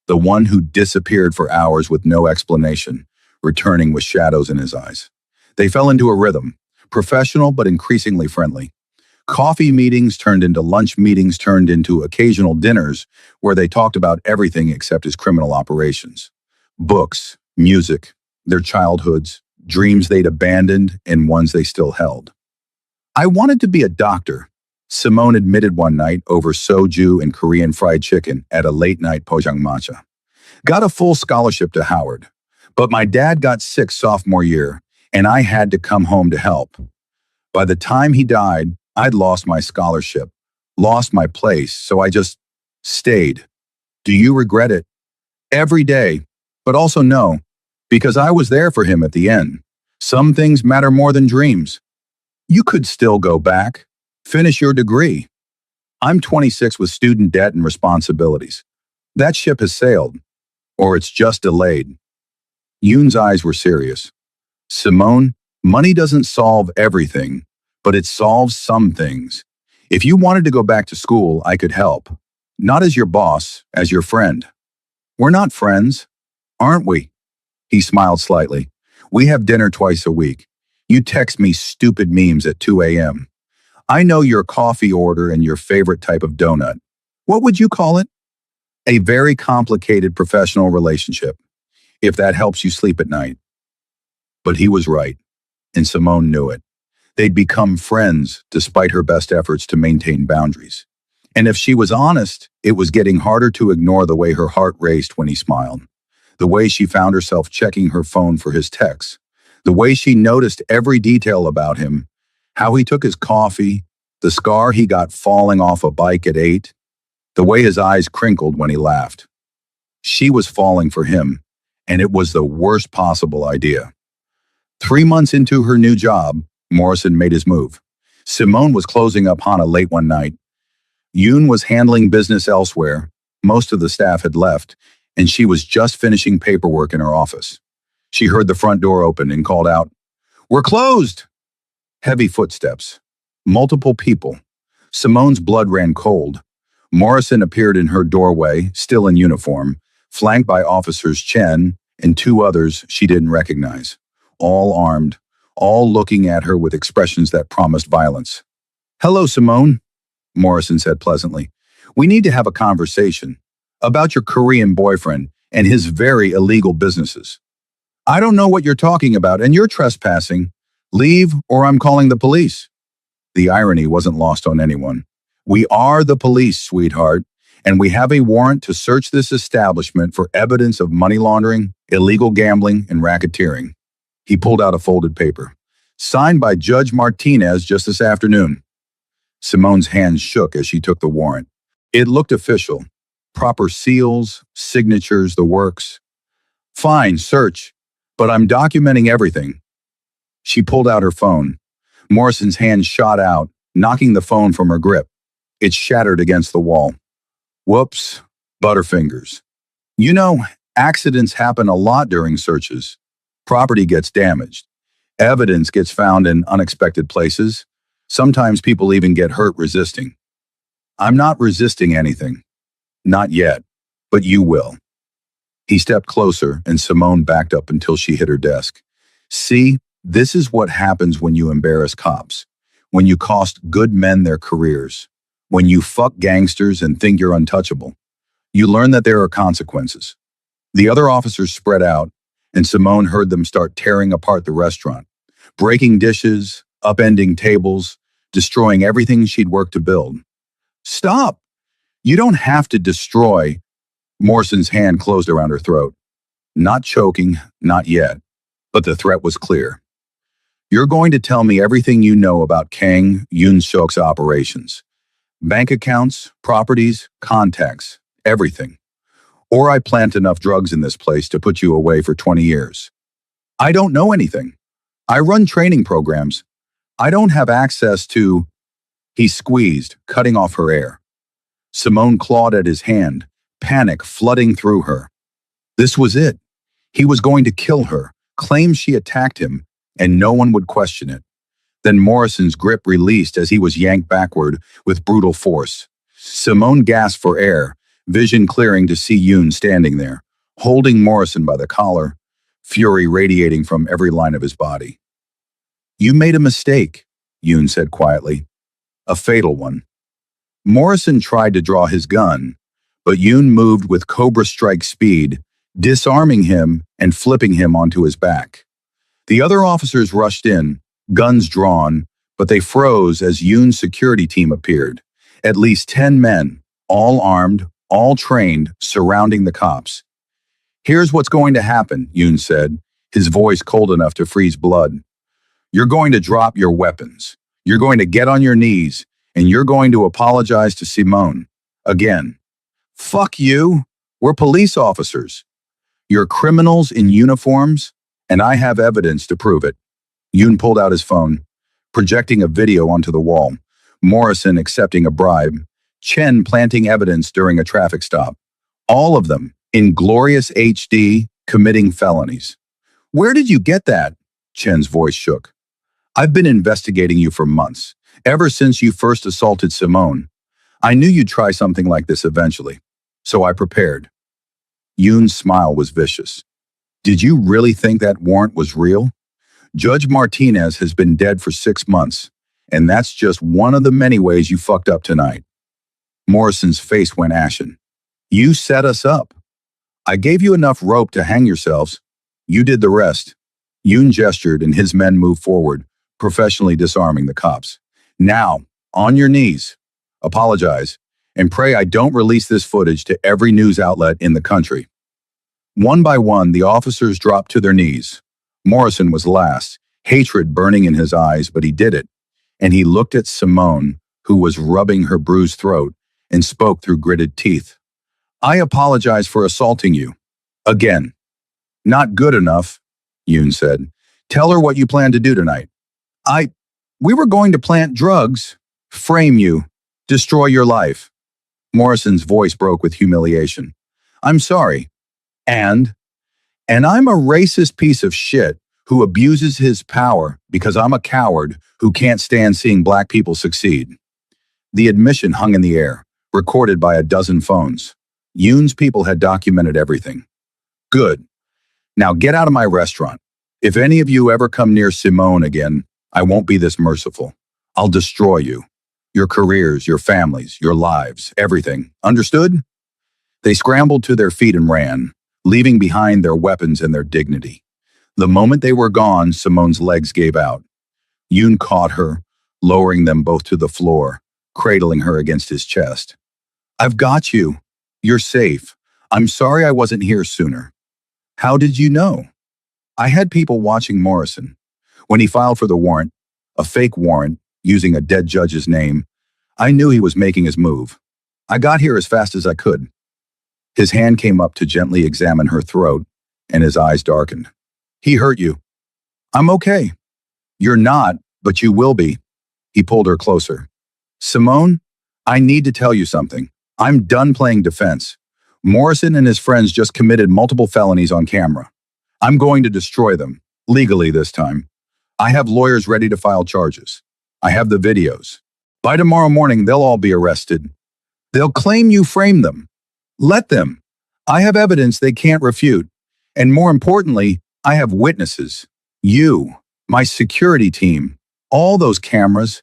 The one who disappeared for hours with no explanation, returning with shadows in his eyes. They fell into a rhythm, professional but increasingly friendly. Coffee meetings turned into lunch meetings turned into occasional dinners where they talked about everything except his criminal operations. Books, music, their childhoods, dreams they'd abandoned and ones they still held. I wanted to be a doctor, Simone admitted one night over soju and Korean fried chicken at a late-night pojangmatcha. Got a full scholarship to Howard, but my dad got sick sophomore year, and I had to come home to help. By the time he died, I'd lost my scholarship, lost my place, so I just stayed. Do you regret it? Every day, but also no, because I was there for him at the end. Some things matter more than dreams. You could still go back, finish your degree. I'm 26 with student debt and responsibilities. That ship has sailed, or it's just delayed. Yoon's eyes were serious. Simone, money doesn't solve everything, but it solves some things. If you wanted to go back to school, I could help. Not as your boss, as your friend. We're not friends, aren't we? He smiled slightly. We have dinner twice a week. You text me stupid memes at 2 a.m. I know your coffee order and your favorite type of donut. What would you call it? A very complicated professional relationship, if that helps you sleep at night. But he was right, and Simone knew it. They'd become friends despite her best efforts to maintain boundaries. And if she was honest, it was getting harder to ignore the way her heart raced when he smiled, the way she found herself checking her phone for his texts, the way she noticed every detail about him, how he took his coffee, the scar he got falling off a bike at 8, the way his eyes crinkled when he laughed. She was falling for him, and it was the worst possible idea. 3 months into her new job, Morrison made his move. Simone was closing up Hana late one night. Yoon was handling business elsewhere. Most of the staff had left, and she was just finishing paperwork in her office. She heard the front door open and called out, "We're closed!" Heavy footsteps. Multiple people. Simone's blood ran cold. Morrison appeared in her doorway, still in uniform, flanked by officers Chen and 2 others she didn't recognize. All armed, all looking at her with expressions that promised violence. "Hello, Simone," Morrison said pleasantly. "We need to have a conversation about your Korean boyfriend and his very illegal businesses. I don't know what you're talking about, and you're trespassing. Leave, or I'm calling the police." The irony wasn't lost on anyone. "We are the police, sweetheart, and we have a warrant to search this establishment for evidence of money laundering, illegal gambling, and racketeering." He pulled out a folded paper. "Signed by Judge Martinez just this afternoon." Simone's hands shook as she took the warrant. It looked official. Proper seals, signatures, the works. "Fine, search, but I'm documenting everything." She pulled out her phone. Morrison's hand shot out, knocking the phone from her grip. It shattered against the wall. "Whoops, Butterfingers. You know, accidents happen a lot during searches. Property gets damaged. Evidence gets found in unexpected places. Sometimes people even get hurt resisting. I'm not resisting anything. Not yet. But you will. He stepped closer and Simone backed up until she hit her desk. See, this is what happens when you embarrass cops. When you cost good men their careers. When you fuck gangsters and think you're untouchable. You learn that there are consequences. The other officers spread out, and Simone heard them start tearing apart the restaurant, breaking dishes, upending tables, destroying everything she'd worked to build. Stop! You don't have to destroy. Morrison's hand closed around her throat. Not choking, not yet. But the threat was clear. You're going to tell me everything you know about Kang Yoon-suk's operations. Bank accounts, properties, contacts, everything. Or I plant enough drugs in this place to put you away for 20 years. I don't know anything. I run training programs. I don't have access to. He squeezed, cutting off her air. Simone clawed at his hand, panic flooding through her. This was it. He was going to kill her, claim she attacked him, and no one would question it. Then Morrison's grip released as he was yanked backward with brutal force. Simone gasped for air, vision clearing to see Yoon standing there, holding Morrison by the collar, fury radiating from every line of his body. You made a mistake, Yoon said quietly. A fatal one. Morrison tried to draw his gun, but Yoon moved with Cobra Strike speed, disarming him and flipping him onto his back. The other officers rushed in, guns drawn, but they froze as Yoon's security team appeared. At least 10 men, all armed, all trained, surrounding the cops. Here's what's going to happen, Yoon said, his voice cold enough to freeze blood. You're going to drop your weapons. You're going to get on your knees, and you're going to apologize to Simone. Again. Fuck you. We're police officers. You're criminals in uniforms, and I have evidence to prove it. Yoon pulled out his phone, projecting a video onto the wall. Morrison accepting a bribe. Chen planting evidence during a traffic stop. All of them, in glorious HD, committing felonies. Where did you get that? Chen's voice shook. I've been investigating you for months, ever since you first assaulted Simone. I knew you'd try something like this eventually, so I prepared. Yoon's smile was vicious. Did you really think that warrant was real? Judge Martinez has been dead for 6 months, and that's just one of the many ways you fucked up tonight. Morrison's face went ashen. You set us up. I gave you enough rope to hang yourselves. You did the rest. Yoon gestured and his men moved forward, professionally disarming the cops. Now, on your knees. Apologize, and pray I don't release this footage to every news outlet in the country. One by one, the officers dropped to their knees. Morrison was last, hatred burning in his eyes, but he did it. And he looked at Simone, who was rubbing her bruised throat, and spoke through gritted teeth. I apologize for assaulting you. Again. Not good enough, Yoon said. Tell her what you plan to do tonight. We were going to plant drugs, frame you, destroy your life. Morrison's voice broke with humiliation. I'm sorry. And I'm a racist piece of shit who abuses his power because I'm a coward who can't stand seeing black people succeed. The admission hung in the air, recorded by a dozen phones. Yoon's people had documented everything. Good. Now get out of my restaurant. If any of you ever come near Simone again, I won't be this merciful. I'll destroy you. Your careers, your families, your lives, everything. Understood? They scrambled to their feet and ran, leaving behind their weapons and their dignity. The moment they were gone, Simone's legs gave out. Yoon caught her, lowering them both to the floor, cradling her against his chest. I've got you. You're safe. I'm sorry I wasn't here sooner. How did you know? I had people watching Morrison. When he filed for the warrant, a fake warrant, using a dead judge's name, I knew he was making his move. I got here as fast as I could. His hand came up to gently examine her throat, and his eyes darkened. He hurt you. I'm okay. You're not, but you will be. He pulled her closer. Simone, I need to tell you something. I'm done playing defense. Morrison and his friends just committed multiple felonies on camera. I'm going to destroy them, legally this time. I have lawyers ready to file charges. I have the videos. By tomorrow morning, they'll all be arrested. They'll claim you framed them. Let them. I have evidence they can't refute. And more importantly, I have witnesses. You, my security team, all those cameras.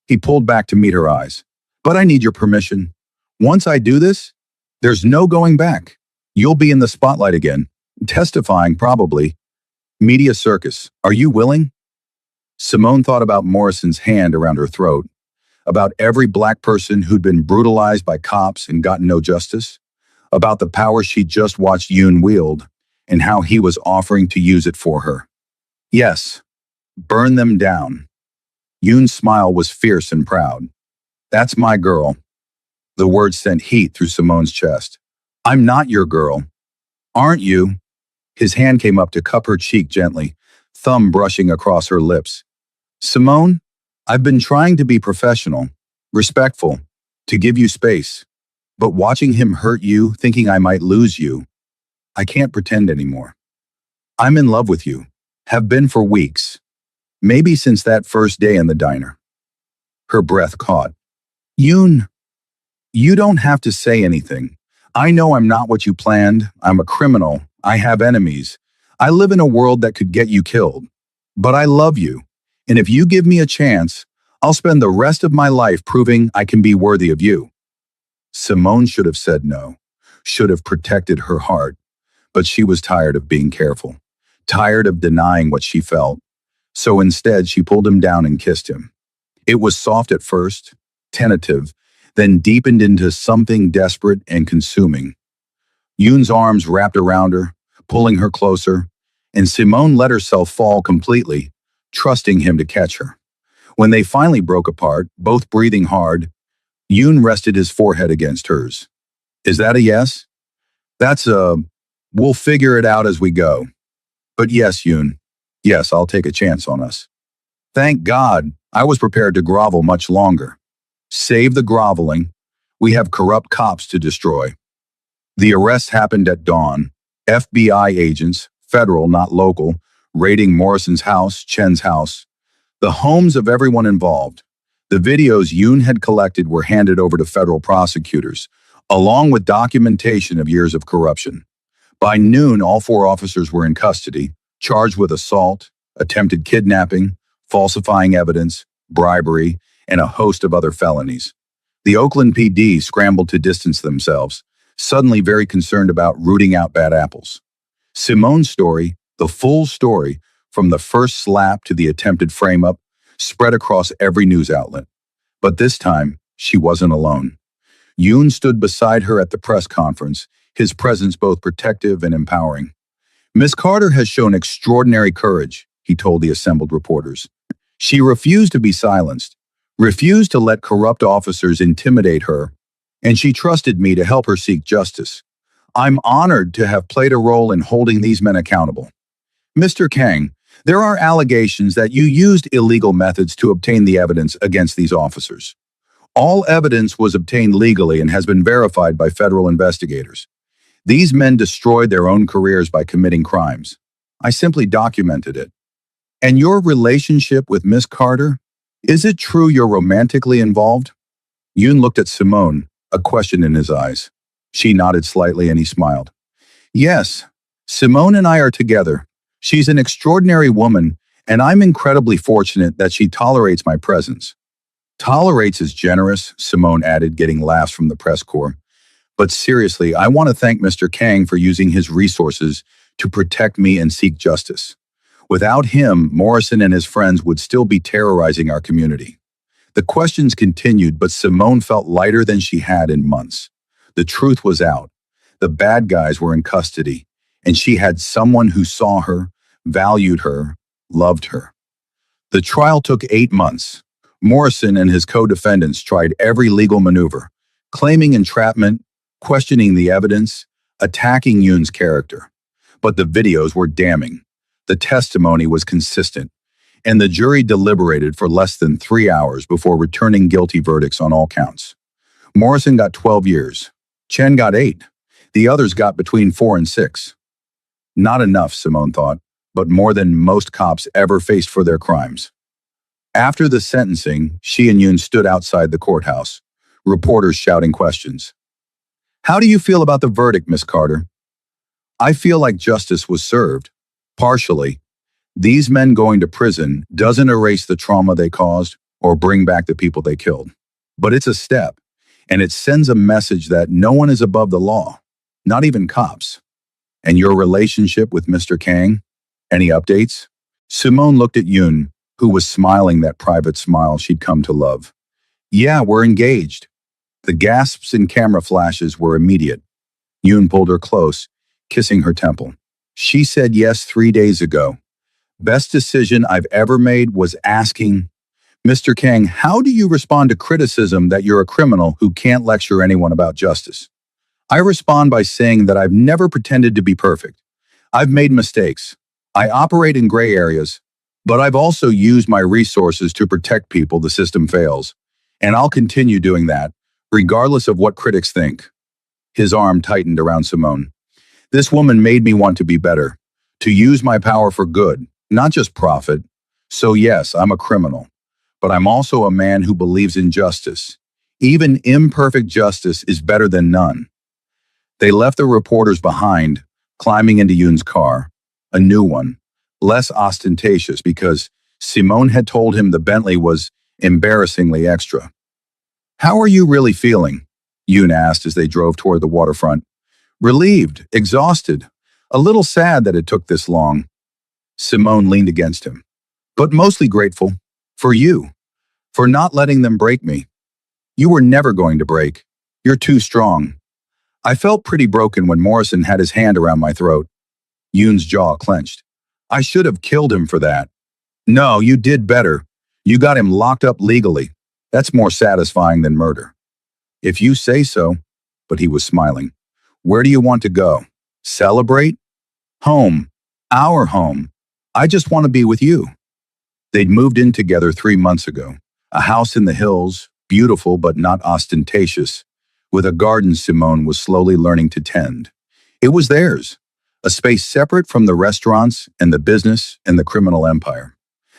He pulled back to meet her eyes. But I need your permission. Once I do this, there's no going back. You'll be in the spotlight again, testifying probably. Media circus. Are you willing? Simone thought about Morrison's hand around her throat, about every black person who'd been brutalized by cops and gotten no justice, about the power she'd just watched Yoon wield, and how he was offering to use it for her. Yes, burn them down. Yoon's smile was fierce and proud. That's my girl. The words sent heat through Simone's chest. I'm not your girl. Aren't you? His hand came up to cup her cheek gently, thumb brushing across her lips. Simone, I've been trying to be professional, respectful, to give you space. But watching him hurt you, thinking I might lose you, I can't pretend anymore. I'm in love with you, have been for weeks, maybe since that first day in the diner. Her breath caught. Yoon, you don't have to say anything. I know I'm not what you planned. I'm a criminal. I have enemies. I live in a world that could get you killed. But I love you. And if you give me a chance, I'll spend the rest of my life proving I can be worthy of you. Simone should have said no, should have protected her heart. But she was tired of being careful, tired of denying what she felt. So instead, she pulled him down and kissed him. It was soft at first, tentative, then deepened into something desperate and consuming. Yoon's arms wrapped around her, pulling her closer, and Simone let herself fall completely, trusting him to catch her. When they finally broke apart, both breathing hard, Yoon rested his forehead against hers. Is that a yes? That's a, we'll figure it out as we go. But yes, Yoon, yes, I'll take a chance on us. Thank God, I was prepared to grovel much longer. Save the groveling. We have corrupt cops to destroy. The arrest happened at dawn. FBI agents, federal, not local, raiding Morrison's house, Chen's house, the homes of everyone involved. The videos Yoon had collected were handed over to federal prosecutors, along with documentation of years of corruption. By noon, all four officers were in custody, charged with assault, attempted kidnapping, falsifying evidence, bribery, and a host of other felonies. The Oakland PD scrambled to distance themselves, suddenly very concerned about rooting out bad apples. Simone's story, the full story, from the first slap to the attempted frame-up, spread across every news outlet. But this time, she wasn't alone. Yoon stood beside her at the press conference, his presence both protective and empowering. Miss Carter has shown extraordinary courage, he told the assembled reporters. She refused to be silenced, refused to let corrupt officers intimidate her, and she trusted me to help her seek justice. I'm honored to have played a role in holding these men accountable. Mr. Kang, there are allegations that you used illegal methods to obtain the evidence against these officers. All evidence was obtained legally and has been verified by federal investigators. These men destroyed their own careers by committing crimes. I simply documented it. And your relationship with Miss Carter? Is it true you're romantically involved? Yoon looked at Simone, a question in his eyes. She nodded slightly and he smiled. Yes, Simone and I are together. She's an extraordinary woman, and I'm incredibly fortunate that she tolerates my presence. Tolerates is generous, Simone added, getting laughs from the press corps. But seriously, I want to thank Mr. Kang for using his resources to protect me and seek justice. Without him, Morrison and his friends would still be terrorizing our community. The questions continued, but Simone felt lighter than she had in months. The truth was out. The bad guys were in custody, and she had someone who saw her, valued her, loved her. The trial took 8 months. Morrison and his co-defendants tried every legal maneuver, claiming entrapment, questioning the evidence, attacking Yoon's character. But the videos were damning. The testimony was consistent, and the jury deliberated for less than 3 hours before returning guilty verdicts on all counts. Morrison got 12 years. Chen got 8. The others got between 4 and 6. Not enough, Simone thought, but more than most cops ever faced for their crimes. After the sentencing, she and Yoon stood outside the courthouse, reporters shouting questions. How do you feel about the verdict, Miss Carter? I feel like justice was served. Partially. These men going to prison doesn't erase the trauma they caused or bring back the people they killed. But it's a step, and it sends a message that no one is above the law, not even cops. And your relationship with Mr. Kang? Any updates? Simone looked at Yoon, who was smiling that private smile she'd come to love. Yeah, we're engaged. The gasps and camera flashes were immediate. Yoon pulled her close, kissing her temple. She said yes 3 days ago. Best decision I've ever made was asking, Mr. Kang, how do you respond to criticism that you're a criminal who can't lecture anyone about justice? I respond by saying that I've never pretended to be perfect. I've made mistakes. I operate in gray areas, but I've also used my resources to protect people the system fails. And I'll continue doing that, regardless of what critics think. His arm tightened around Simone. This woman made me want to be better, to use my power for good, not just profit. So yes, I'm a criminal, but I'm also a man who believes in justice. Even imperfect justice is better than none. They left the reporters behind, climbing into Yoon's car, a new one, less ostentatious because Simone had told him the Bentley was embarrassingly extra. How are you really feeling? Yoon asked as they drove toward the waterfront. Relieved, exhausted, a little sad that it took this long. Simone leaned against him. But mostly grateful. For you. For not letting them break me. You were never going to break. You're too strong. I felt pretty broken when Morrison had his hand around my throat. Yoon's jaw clenched. I should have killed him for that. No, you did better. You got him locked up legally. That's more satisfying than murder. If you say so. But he was smiling. Where do you want to go? Celebrate? Home. Our home. I just want to be with you. They'd moved in together 3 months ago. A house in the hills, beautiful but not ostentatious, with a garden Simone was slowly learning to tend. It was theirs, a space separate from the restaurants and the business and the criminal empire.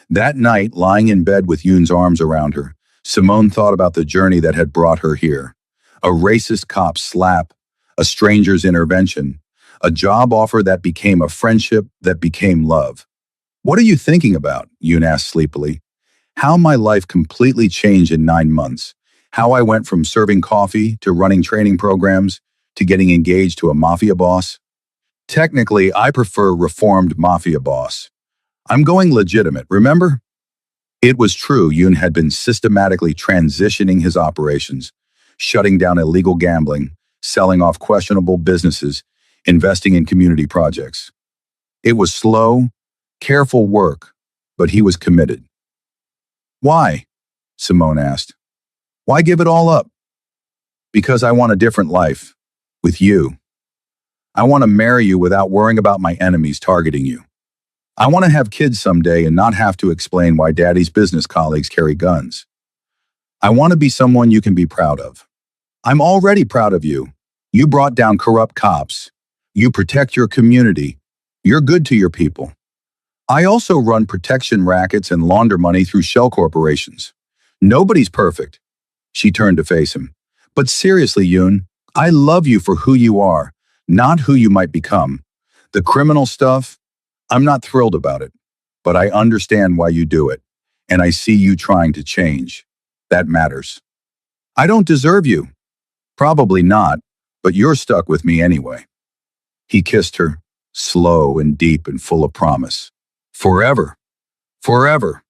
That night, lying in bed with Yoon's arms around her, Simone thought about the journey that had brought her here. A racist cop's slap, a stranger's intervention, a job offer that became a friendship that became love. What are you thinking about? Yoon asked sleepily. How my life completely changed in 9 months. How I went from serving coffee to running training programs to getting engaged to a mafia boss. Technically, I prefer reformed mafia boss. I'm going legitimate, remember? It was true Yoon had been systematically transitioning his operations, shutting down illegal gambling, selling off questionable businesses, investing in community projects. It was slow, careful work, but he was committed. Why? Simone asked. Why give it all up? Because I want a different life. With you. I want to marry you without worrying about my enemies targeting you. I want to have kids someday and not have to explain why daddy's business colleagues carry guns. I want to be someone you can be proud of. I'm already proud of you. You brought down corrupt cops. You protect your community. You're good to your people. I also run protection rackets and launder money through shell corporations. Nobody's perfect. She turned to face him. But seriously, Yoon, I love you for who you are, not who you might become. The criminal stuff, I'm not thrilled about it, but I understand why you do it, and I see you trying to change. That matters. I don't deserve you. Probably not, but you're stuck with me anyway. He kissed her, slow and deep and full of promise. Forever. Forever.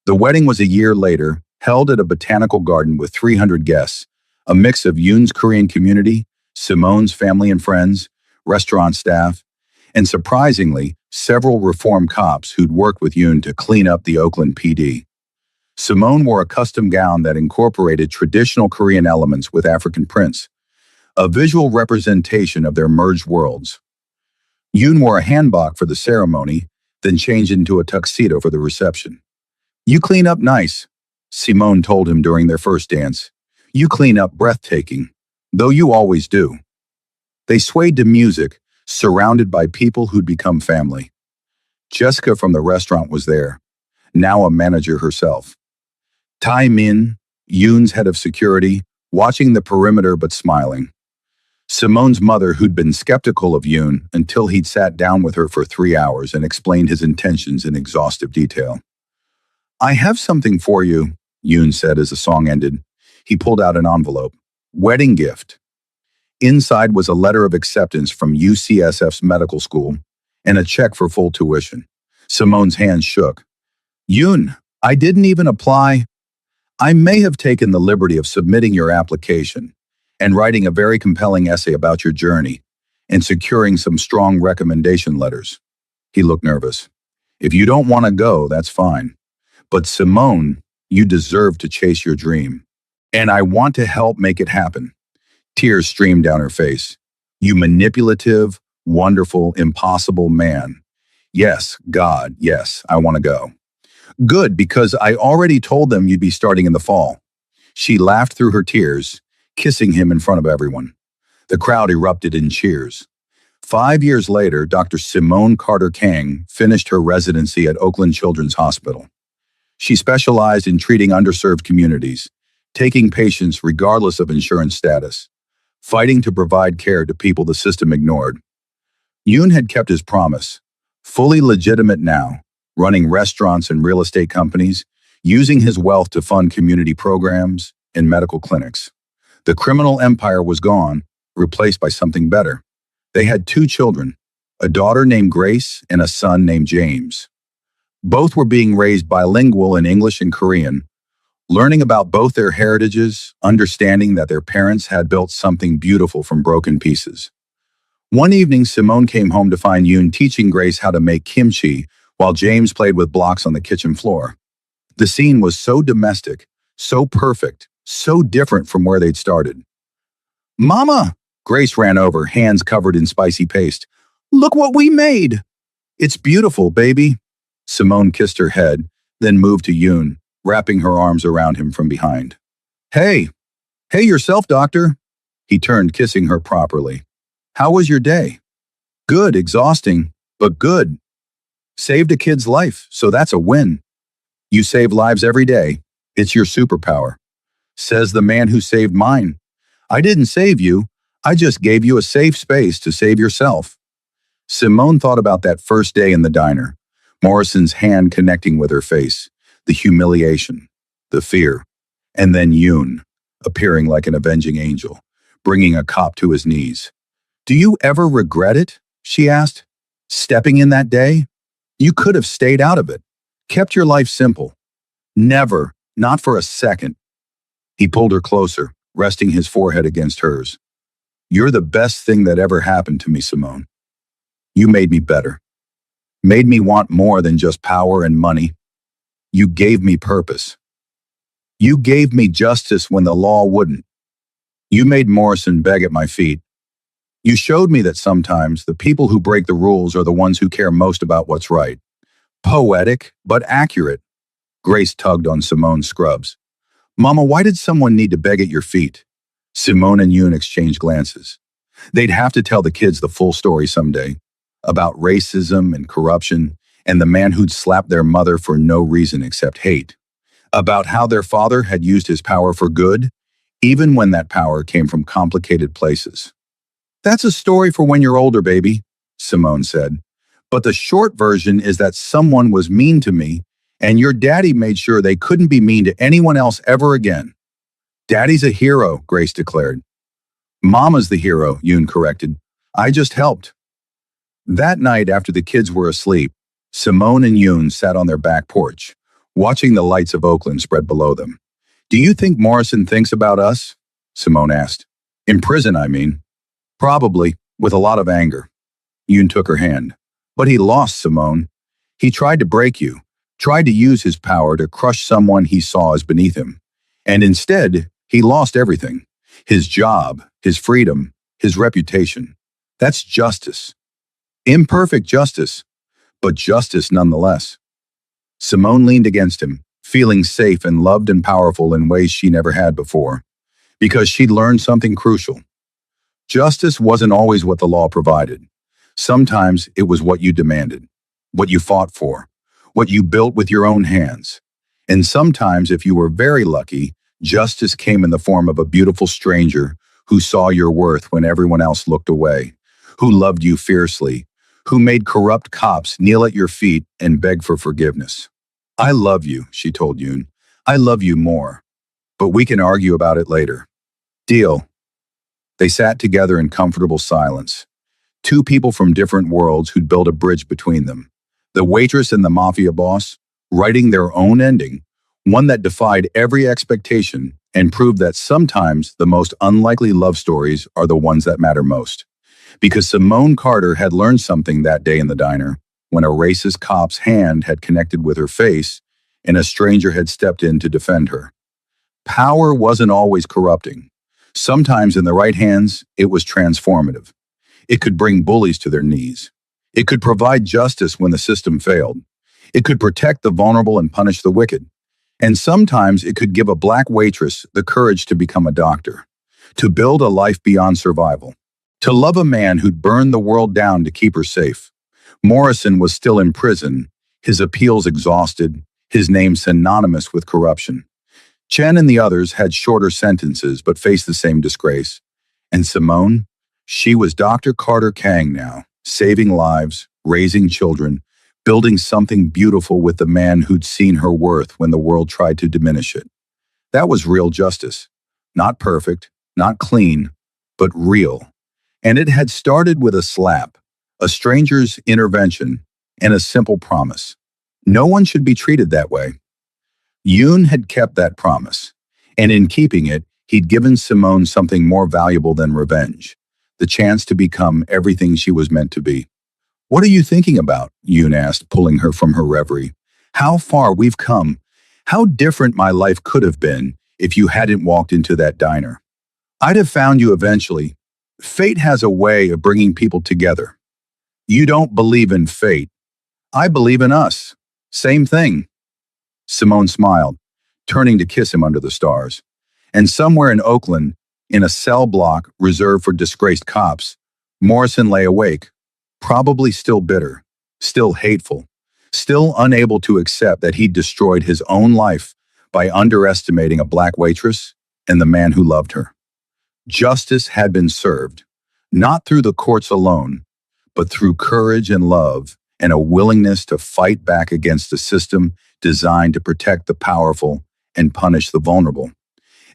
The wedding was a year later, held at a botanical garden with 300 guests, a mix of Yoon's Korean community, Simone's family and friends, restaurant staff, and surprisingly, several reform cops who'd worked with Yoon to clean up the Oakland PD. Simone wore a custom gown that incorporated traditional Korean elements with African prints, a visual representation of their merged worlds. Yoon wore a hanbok for the ceremony, then changed into a tuxedo for the reception. You clean up nice, Simone told him during their first dance. You clean up breathtaking, though you always do. They swayed to music, surrounded by people who'd become family. Jessica from the restaurant was there, now a manager herself. Tai Min, Yoon's head of security, watching the perimeter but smiling. Simone's mother, who'd been skeptical of Yoon until he'd sat down with her for 3 hours and explained his intentions in exhaustive detail. "I have something for you," Yoon said as the song ended. He pulled out an envelope. "Wedding gift." Inside was a letter of acceptance from UCSF's medical school and a check for full tuition. Simone's hands shook. "Yoon, I didn't even apply. I may have taken the liberty of submitting your application and writing a very compelling essay about your journey and securing some strong recommendation letters." He looked nervous. "If you don't want to go, that's fine. But Simone, you deserve to chase your dream. And I want to help make it happen." Tears streamed down her face. "You manipulative, wonderful, impossible man. Yes, God, yes, I want to go." "Good, because I already told them you'd be starting in the fall." She laughed through her tears, kissing him in front of everyone. The crowd erupted in cheers. 5 years later, Dr. Simone Carter Kang finished her residency at Oakland Children's Hospital. She specialized in treating underserved communities, taking patients regardless of insurance status, fighting to provide care to people the system ignored. Yoon had kept his promise, fully legitimate now, running restaurants and real estate companies, using his wealth to fund community programs and medical clinics. The criminal empire was gone, replaced by something better. They had 2 children, a daughter named Grace and a son named James. Both were being raised bilingual in English and Korean, learning about both their heritages, understanding that their parents had built something beautiful from broken pieces. One evening, Simone came home to find Yoon teaching Grace how to make kimchi while James played with blocks on the kitchen floor. The scene was so domestic, so perfect, so different from where they'd started. "Mama!" Grace ran over, hands covered in spicy paste. "Look what we made!" "It's beautiful, baby." Simone kissed her head, then moved to Yoon, wrapping her arms around him from behind. Hey yourself, doctor." He turned, kissing her properly. "How was your day?" "Good, exhausting, but good. Saved a kid's life, so that's a win." "You save lives every day. It's your superpower." Says the man who saved mine. "I didn't save you. I just gave you a safe space to save yourself." Simone thought about that first day in the diner, Morrison's hand connecting with her face, the humiliation, the fear, and then Yoon, appearing like an avenging angel, bringing a cop to his knees. "Do you ever regret it?" she asked. "Stepping in that day? You could have stayed out of it, kept your life simple." "Never, not for a second." He pulled her closer, resting his forehead against hers. "You're the best thing that ever happened to me, Simone. You made me better. Made me want more than just power and money. You gave me purpose. You gave me justice when the law wouldn't. You made Morrison beg at my feet. You showed me that sometimes the people who break the rules are the ones who care most about what's right." Poetic, but accurate. Grace tugged on Simone's scrubs. "Mama, why did someone need to beg at your feet?" Simone and Yoon exchanged glances. They'd have to tell the kids the full story someday, about racism and corruption, and the man who'd slapped their mother for no reason except hate. About how their father had used his power for good, even when that power came from complicated places. "That's a story for when you're older, baby," Simone said. "But the short version is that someone was mean to me, and your daddy made sure they couldn't be mean to anyone else ever again." "Daddy's a hero," Grace declared. "Mama's the hero," Yoon corrected. "I just helped." That night, after the kids were asleep, Simone and Yoon sat on their back porch, watching the lights of Oakland spread below them. "Do you think Morrison thinks about us?" Simone asked. "In prison, I mean." "Probably, with a lot of anger." Yoon took her hand. "But he lost, Simone. He tried to break you, tried to use his power to crush someone he saw as beneath him. And instead, he lost everything. His job, his freedom, his reputation. That's justice. Imperfect justice, but justice nonetheless." Simone leaned against him, feeling safe and loved and powerful in ways she never had before, because she'd learned something crucial. Justice wasn't always what the law provided. Sometimes it was what you demanded, what you fought for, what you built with your own hands. And sometimes, if you were very lucky, justice came in the form of a beautiful stranger who saw your worth when everyone else looked away, who loved you fiercely, who made corrupt cops kneel at your feet and beg for forgiveness. I love you, she told Yoon. I love you more, but we can argue about it later. Deal. They sat together in comfortable silence. Two people from different worlds who'd built a bridge between them. The waitress and the mafia boss, writing their own ending, one that defied every expectation and proved that sometimes the most unlikely love stories are the ones that matter most. Because Simone Carter had learned something that day in the diner, when a racist cop's hand had connected with her face and a stranger had stepped in to defend her. Power wasn't always corrupting. Sometimes in the right hands, it was transformative. It could bring bullies to their knees. It could provide justice when the system failed. It could protect the vulnerable and punish the wicked. And sometimes it could give a black waitress the courage to become a doctor, to build a life beyond survival, to love a man who'd burned the world down to keep her safe. Morrison was still in prison, his appeals exhausted, his name synonymous with corruption. Chen and the others had shorter sentences but faced the same disgrace. And Simone? She was Dr. Carter Kang now, saving lives, raising children, building something beautiful with the man who'd seen her worth when the world tried to diminish it. That was real justice. Not perfect, not clean, but real. And it had started with a slap, a stranger's intervention, and a simple promise. No one should be treated that way. Yoon had kept that promise, and in keeping it, he'd given Simone something more valuable than revenge, the chance to become everything she was meant to be. "What are you thinking about?" Yoon asked, pulling her from her reverie. "How far we've come. How different my life could have been if you hadn't walked into that diner. I'd have found you eventually. Fate has a way of bringing people together. You don't believe in fate. I believe in us. Same thing." Simone smiled, turning to kiss him under the stars. And somewhere in Oakland, in a cell block reserved for disgraced cops, Morrison lay awake, probably still bitter, still hateful, still unable to accept that he'd destroyed his own life by underestimating a black waitress and the man who loved her. Justice had been served, not through the courts alone, but through courage and love and a willingness to fight back against a system designed to protect the powerful and punish the vulnerable.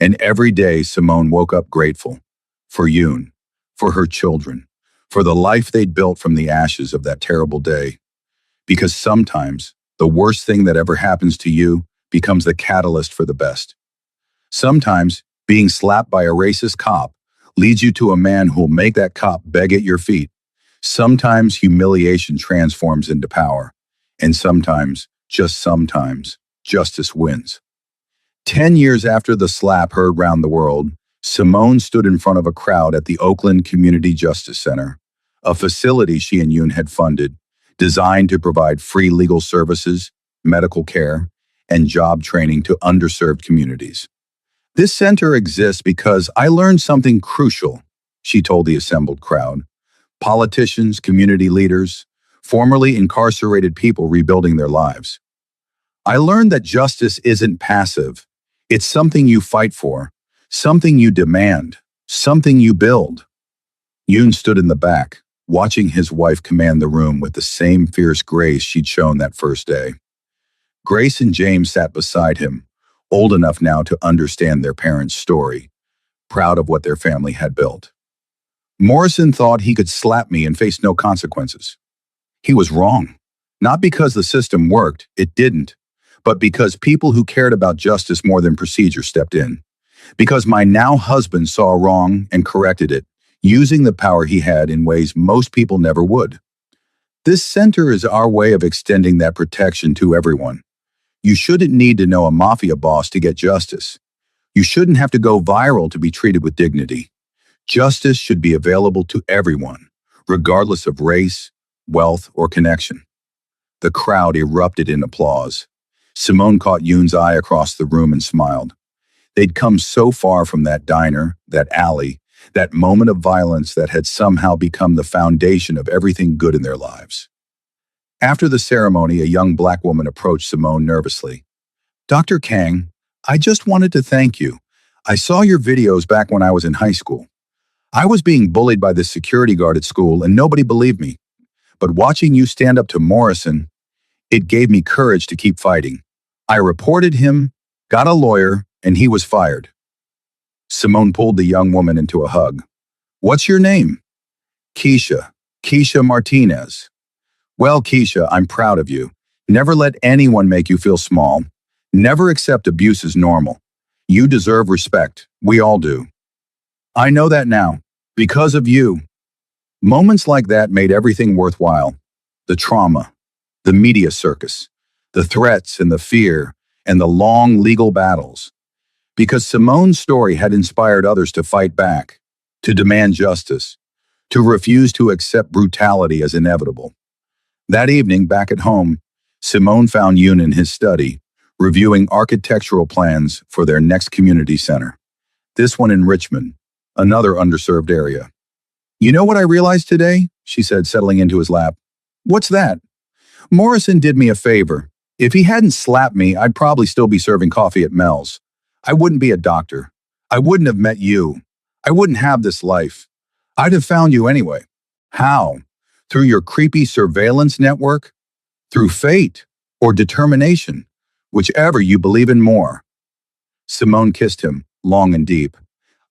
And every day Simone woke up grateful for Yoon, for her children, for the life they'd built from the ashes of that terrible day. Because sometimes the worst thing that ever happens to you becomes the catalyst for the best. Sometimes being slapped by a racist cop leads you to a man who'll make that cop beg at your feet. Sometimes humiliation transforms into power. And sometimes, just sometimes, justice wins. 10 years after the slap heard round the world, Simone stood in front of a crowd at the Oakland Community Justice Center, a facility she and Yoon had funded, designed to provide free legal services, medical care, and job training to underserved communities. "This center exists because I learned something crucial," she told the assembled crowd. Politicians, community leaders, formerly incarcerated people rebuilding their lives. "I learned that justice isn't passive. It's something you fight for, something you demand, something you build." Yoon stood in the back, watching his wife command the room with the same fierce grace she'd shown that first day. Grace and James sat beside him, old enough now to understand their parents' story, proud of what their family had built. "Morrison thought he could slap me and face no consequences. He was wrong. Not because the system worked, it didn't, but because people who cared about justice more than procedure stepped in. Because my now husband saw wrong and corrected it, using the power he had in ways most people never would. This center is our way of extending that protection to everyone. You shouldn't need to know a mafia boss to get justice. You shouldn't have to go viral to be treated with dignity. Justice should be available to everyone, regardless of race, wealth, or connection." The crowd erupted in applause. Simone caught Yoon's eye across the room and smiled. They'd come so far from that diner, that alley, that moment of violence that had somehow become the foundation of everything good in their lives. After the ceremony, a young black woman approached Simone nervously. "Dr. Kang, I just wanted to thank you. I saw your videos back when I was in high school. I was being bullied by this security guard at school and nobody believed me. But watching you stand up to Morrison, it gave me courage to keep fighting. I reported him, got a lawyer, and he was fired." Simone pulled the young woman into a hug. "What's your name?" "Keisha. Keisha Martinez." "Well, Keisha, I'm proud of you. Never let anyone make you feel small. Never accept abuse as normal. You deserve respect. We all do. I know that now. Because of you." Moments like that made everything worthwhile. The trauma, the media circus, the threats and the fear, and the long legal battles. Because Simone's story had inspired others to fight back, to demand justice, to refuse to accept brutality as inevitable. That evening, back at home, Simone found Yoon in his study, reviewing architectural plans for their next community center. This one in Richmond, another underserved area. "You know what I realized today?" she said, settling into his lap. "What's that?" "Morrison did me a favor. If he hadn't slapped me, I'd probably still be serving coffee at Mel's. I wouldn't be a doctor. I wouldn't have met you. I wouldn't have this life. I'd have found you anyway." "How? Through your creepy surveillance network? Through fate or determination? Whichever you believe in more." Simone kissed him, long and deep.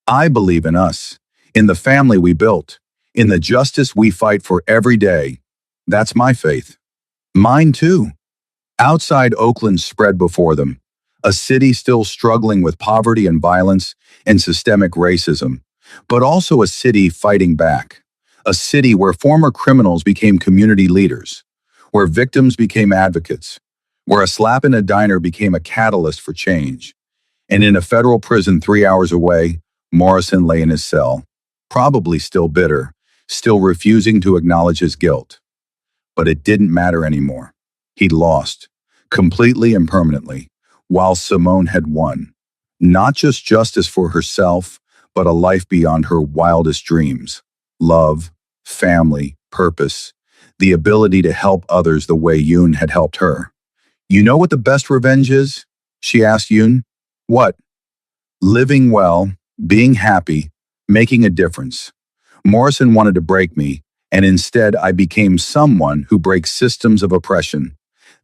"I believe in us, in the family we built, in the justice we fight for every day. That's my faith." "Mine too." Outside Oakland spread before them, a city still struggling with poverty and violence and systemic racism, but also a city fighting back. A city where former criminals became community leaders, where victims became advocates, where a slap in a diner became a catalyst for change. And in a federal prison 3 hours away, Morrison lay in his cell, probably still bitter, still refusing to acknowledge his guilt. But it didn't matter anymore. He'd lost, completely and permanently, while Simone had won. Not just justice for herself, but a life beyond her wildest dreams. Love, family, purpose, the ability to help others the way Yoon had helped her. "You know what the best revenge is?" she asked Yoon. "What?" "Living well, being happy, making a difference. Morrison wanted to break me, and instead I became someone who breaks systems of oppression.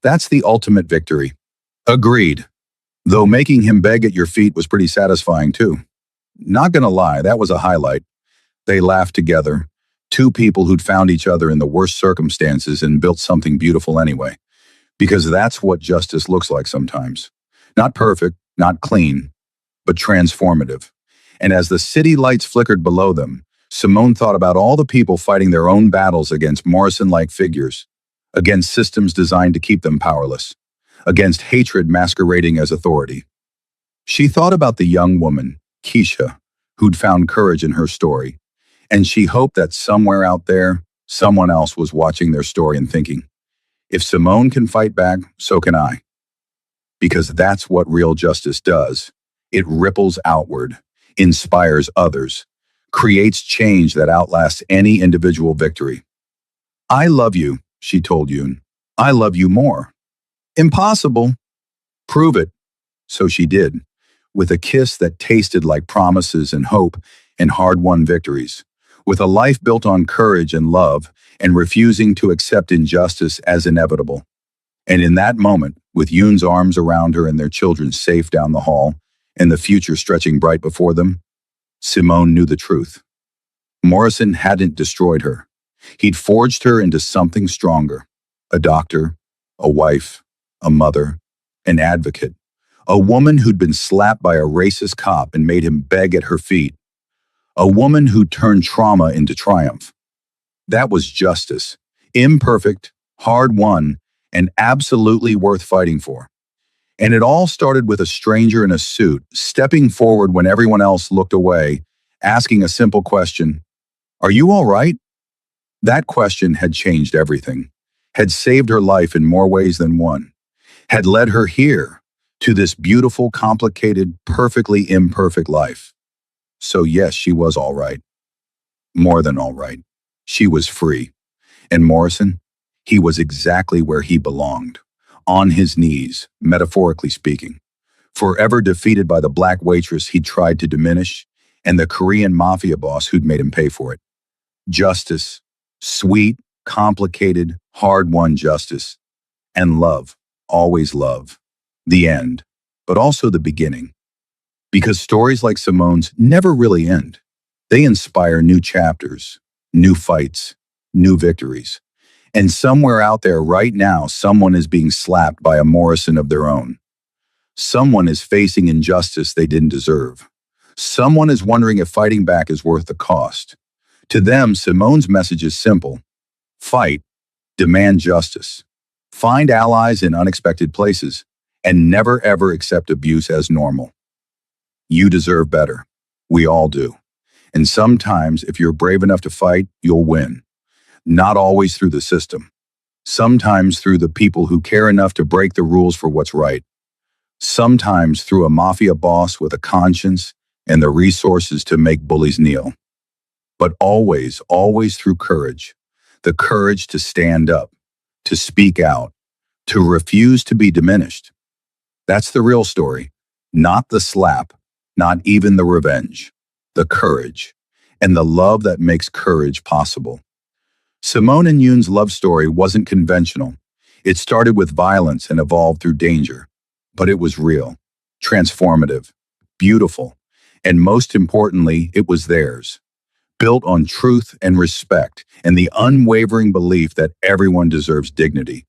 That's the ultimate victory." "Agreed. Though making him beg at your feet was pretty satisfying too." "Not gonna lie, that was a highlight." They laughed together, two people who'd found each other in the worst circumstances and built something beautiful anyway. Because that's what justice looks like sometimes. Not perfect, not clean, but transformative. And as the city lights flickered below them, Simone thought about all the people fighting their own battles against Morrison-like figures, against systems designed to keep them powerless, against hatred masquerading as authority. She thought about the young woman, Keisha, who'd found courage in her story, and she hoped that somewhere out there, someone else was watching their story and thinking, if Simone can fight back, so can I. Because that's what real justice does. It ripples outward, inspires others, creates change that outlasts any individual victory. "I love you," she told Yoon. "I love you more." "Impossible." "Prove it." So she did, with a kiss that tasted like promises and hope and hard-won victories, with a life built on courage and love and refusing to accept injustice as inevitable. And in that moment, with Yoon's arms around her and their children safe down the hall, and the future stretching bright before them, Simone knew the truth. Morrison hadn't destroyed her. He'd forged her into something stronger. A doctor, a wife, a mother, an advocate. A woman who'd been slapped by a racist cop and made him beg at her feet. A woman who turned trauma into triumph. That was justice. Imperfect, hard-won, and absolutely worth fighting for. And it all started with a stranger in a suit, stepping forward when everyone else looked away, asking a simple question, "Are you all right?" That question had changed everything, had saved her life in more ways than one, had led her here, to this beautiful, complicated, perfectly imperfect life. So yes, she was all right. More than all right. She was free. And Morrison? He was exactly where he belonged. On his knees, metaphorically speaking. Forever defeated by the black waitress he'd tried to diminish, and the Korean mafia boss who'd made him pay for it. Justice. Sweet, complicated, hard-won justice. And love. Always love. The end. But also the beginning. Because stories like Simone's never really end. They inspire new chapters, new fights, new victories. And somewhere out there right now, someone is being slapped by a Morrison of their own. Someone is facing injustice they didn't deserve. Someone is wondering if fighting back is worth the cost. To them, Simone's message is simple. Fight, demand justice, find allies in unexpected places, and never ever accept abuse as normal. You deserve better. We all do. And sometimes, if you're brave enough to fight, you'll win. Not always through the system. Sometimes through the people who care enough to break the rules for what's right. Sometimes through a mafia boss with a conscience and the resources to make bullies kneel. But always, always through courage. The courage to stand up, to speak out, to refuse to be diminished. That's the real story. Not the slap, not even the revenge. The courage, and the love that makes courage possible. Simone and Yoon's love story wasn't conventional. It started with violence and evolved through danger. But it was real, transformative, beautiful, and most importantly, it was theirs. Built on truth and respect and the unwavering belief that everyone deserves dignity.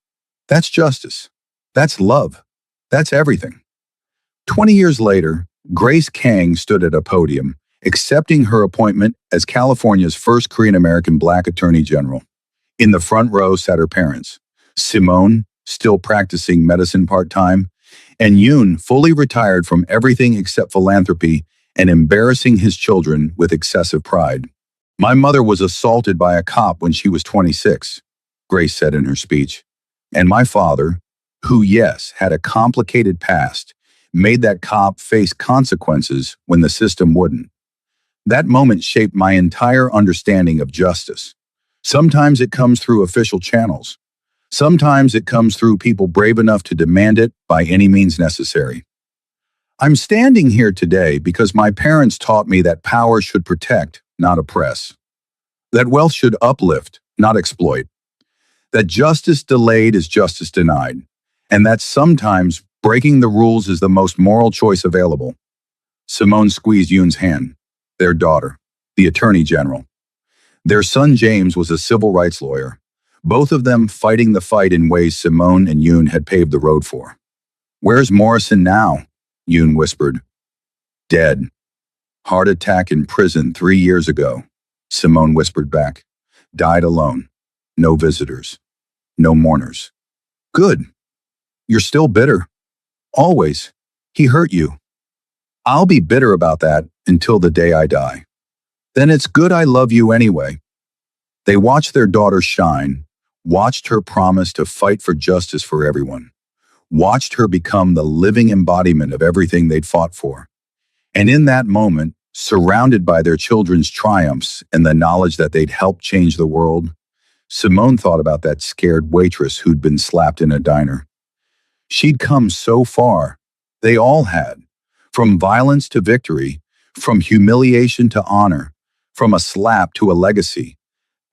That's justice. That's love. That's everything. 20 years later, Grace Kang stood at a podium, accepting her appointment as California's first Korean-American Black Attorney General. In the front row sat her parents, Simone, still practicing medicine part-time, and Yoon, fully retired from everything except philanthropy and embarrassing his children with excessive pride. My mother was assaulted by a cop when she was 26, Grace said in her speech. And my father, who, yes, had a complicated past, made that cop face consequences when the system wouldn't. That moment shaped my entire understanding of justice. Sometimes it comes through official channels. Sometimes it comes through people brave enough to demand it by any means necessary. I'm standing here today because my parents taught me that power should protect, not oppress. That wealth should uplift, not exploit. That justice delayed is justice denied. And that sometimes breaking the rules is the most moral choice available. Simone squeezed Yoon's hand, their daughter, the Attorney General. Their son James was a civil rights lawyer, both of them fighting the fight in ways Simone and Yoon had paved the road for. Where's Morrison now? Yoon whispered. Dead. Heart attack in prison 3 years ago, Simone whispered back. Died alone. No visitors. No mourners. Good. You're still bitter. Always. He hurt you. I'll be bitter about that until the day I die. Then it's good I love you anyway. They watched their daughter shine, watched her promise to fight for justice for everyone, watched her become the living embodiment of everything they'd fought for. And in that moment, surrounded by their children's triumphs and the knowledge that they'd helped change the world, Simone thought about that scared waitress who'd been slapped in a diner. She'd come so far. They all had. From violence to victory, from humiliation to honor, from a slap to a legacy.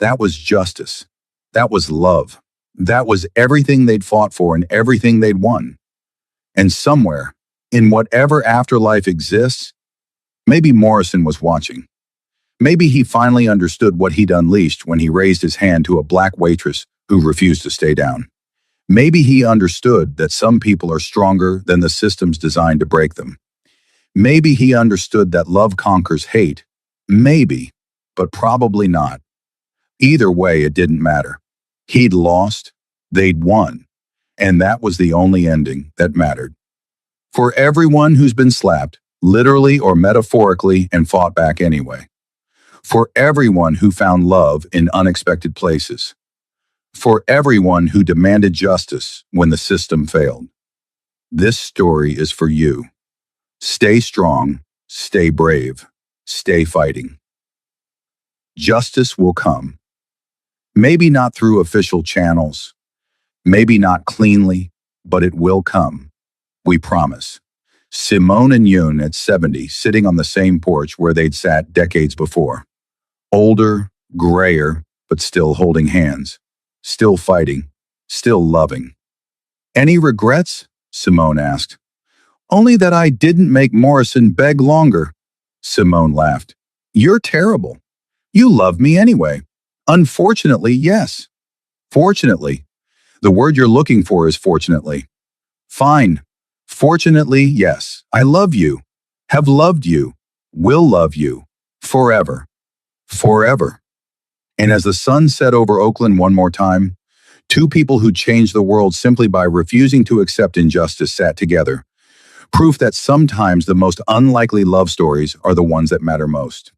That was justice. That was love. That was everything they'd fought for and everything they'd won. And somewhere, in whatever afterlife exists, maybe Morrison was watching. Maybe he finally understood what he'd unleashed when he raised his hand to a black waitress who refused to stay down. Maybe he understood that some people are stronger than the systems designed to break them. Maybe he understood that love conquers hate. Maybe, but probably not. Either way, it didn't matter. He'd lost, they'd won, and that was the only ending that mattered. For everyone who's been slapped, literally or metaphorically, and fought back anyway. For everyone who found love in unexpected places. For everyone who demanded justice when the system failed. This story is for you. Stay strong, stay brave, Stay fighting. Justice will come. Maybe not through official channels, maybe not cleanly, but it will come. We promise. Simone and Yoon at 70, sitting on the same porch where they'd sat decades before. Older, grayer, but still holding hands. Still fighting. Still loving. Any regrets? Simone asked. Only that I didn't make Morrison beg longer. Simone laughed. You're terrible. You love me anyway. Unfortunately, yes. Fortunately. The word you're looking for is fortunately. Fine. Fortunately, yes. I love you. Have loved you. Will love you. Forever. Forever. And as the sun set over Oakland one more time, two people who changed the world simply by refusing to accept injustice sat together. Proof that sometimes the most unlikely love stories are the ones that matter most.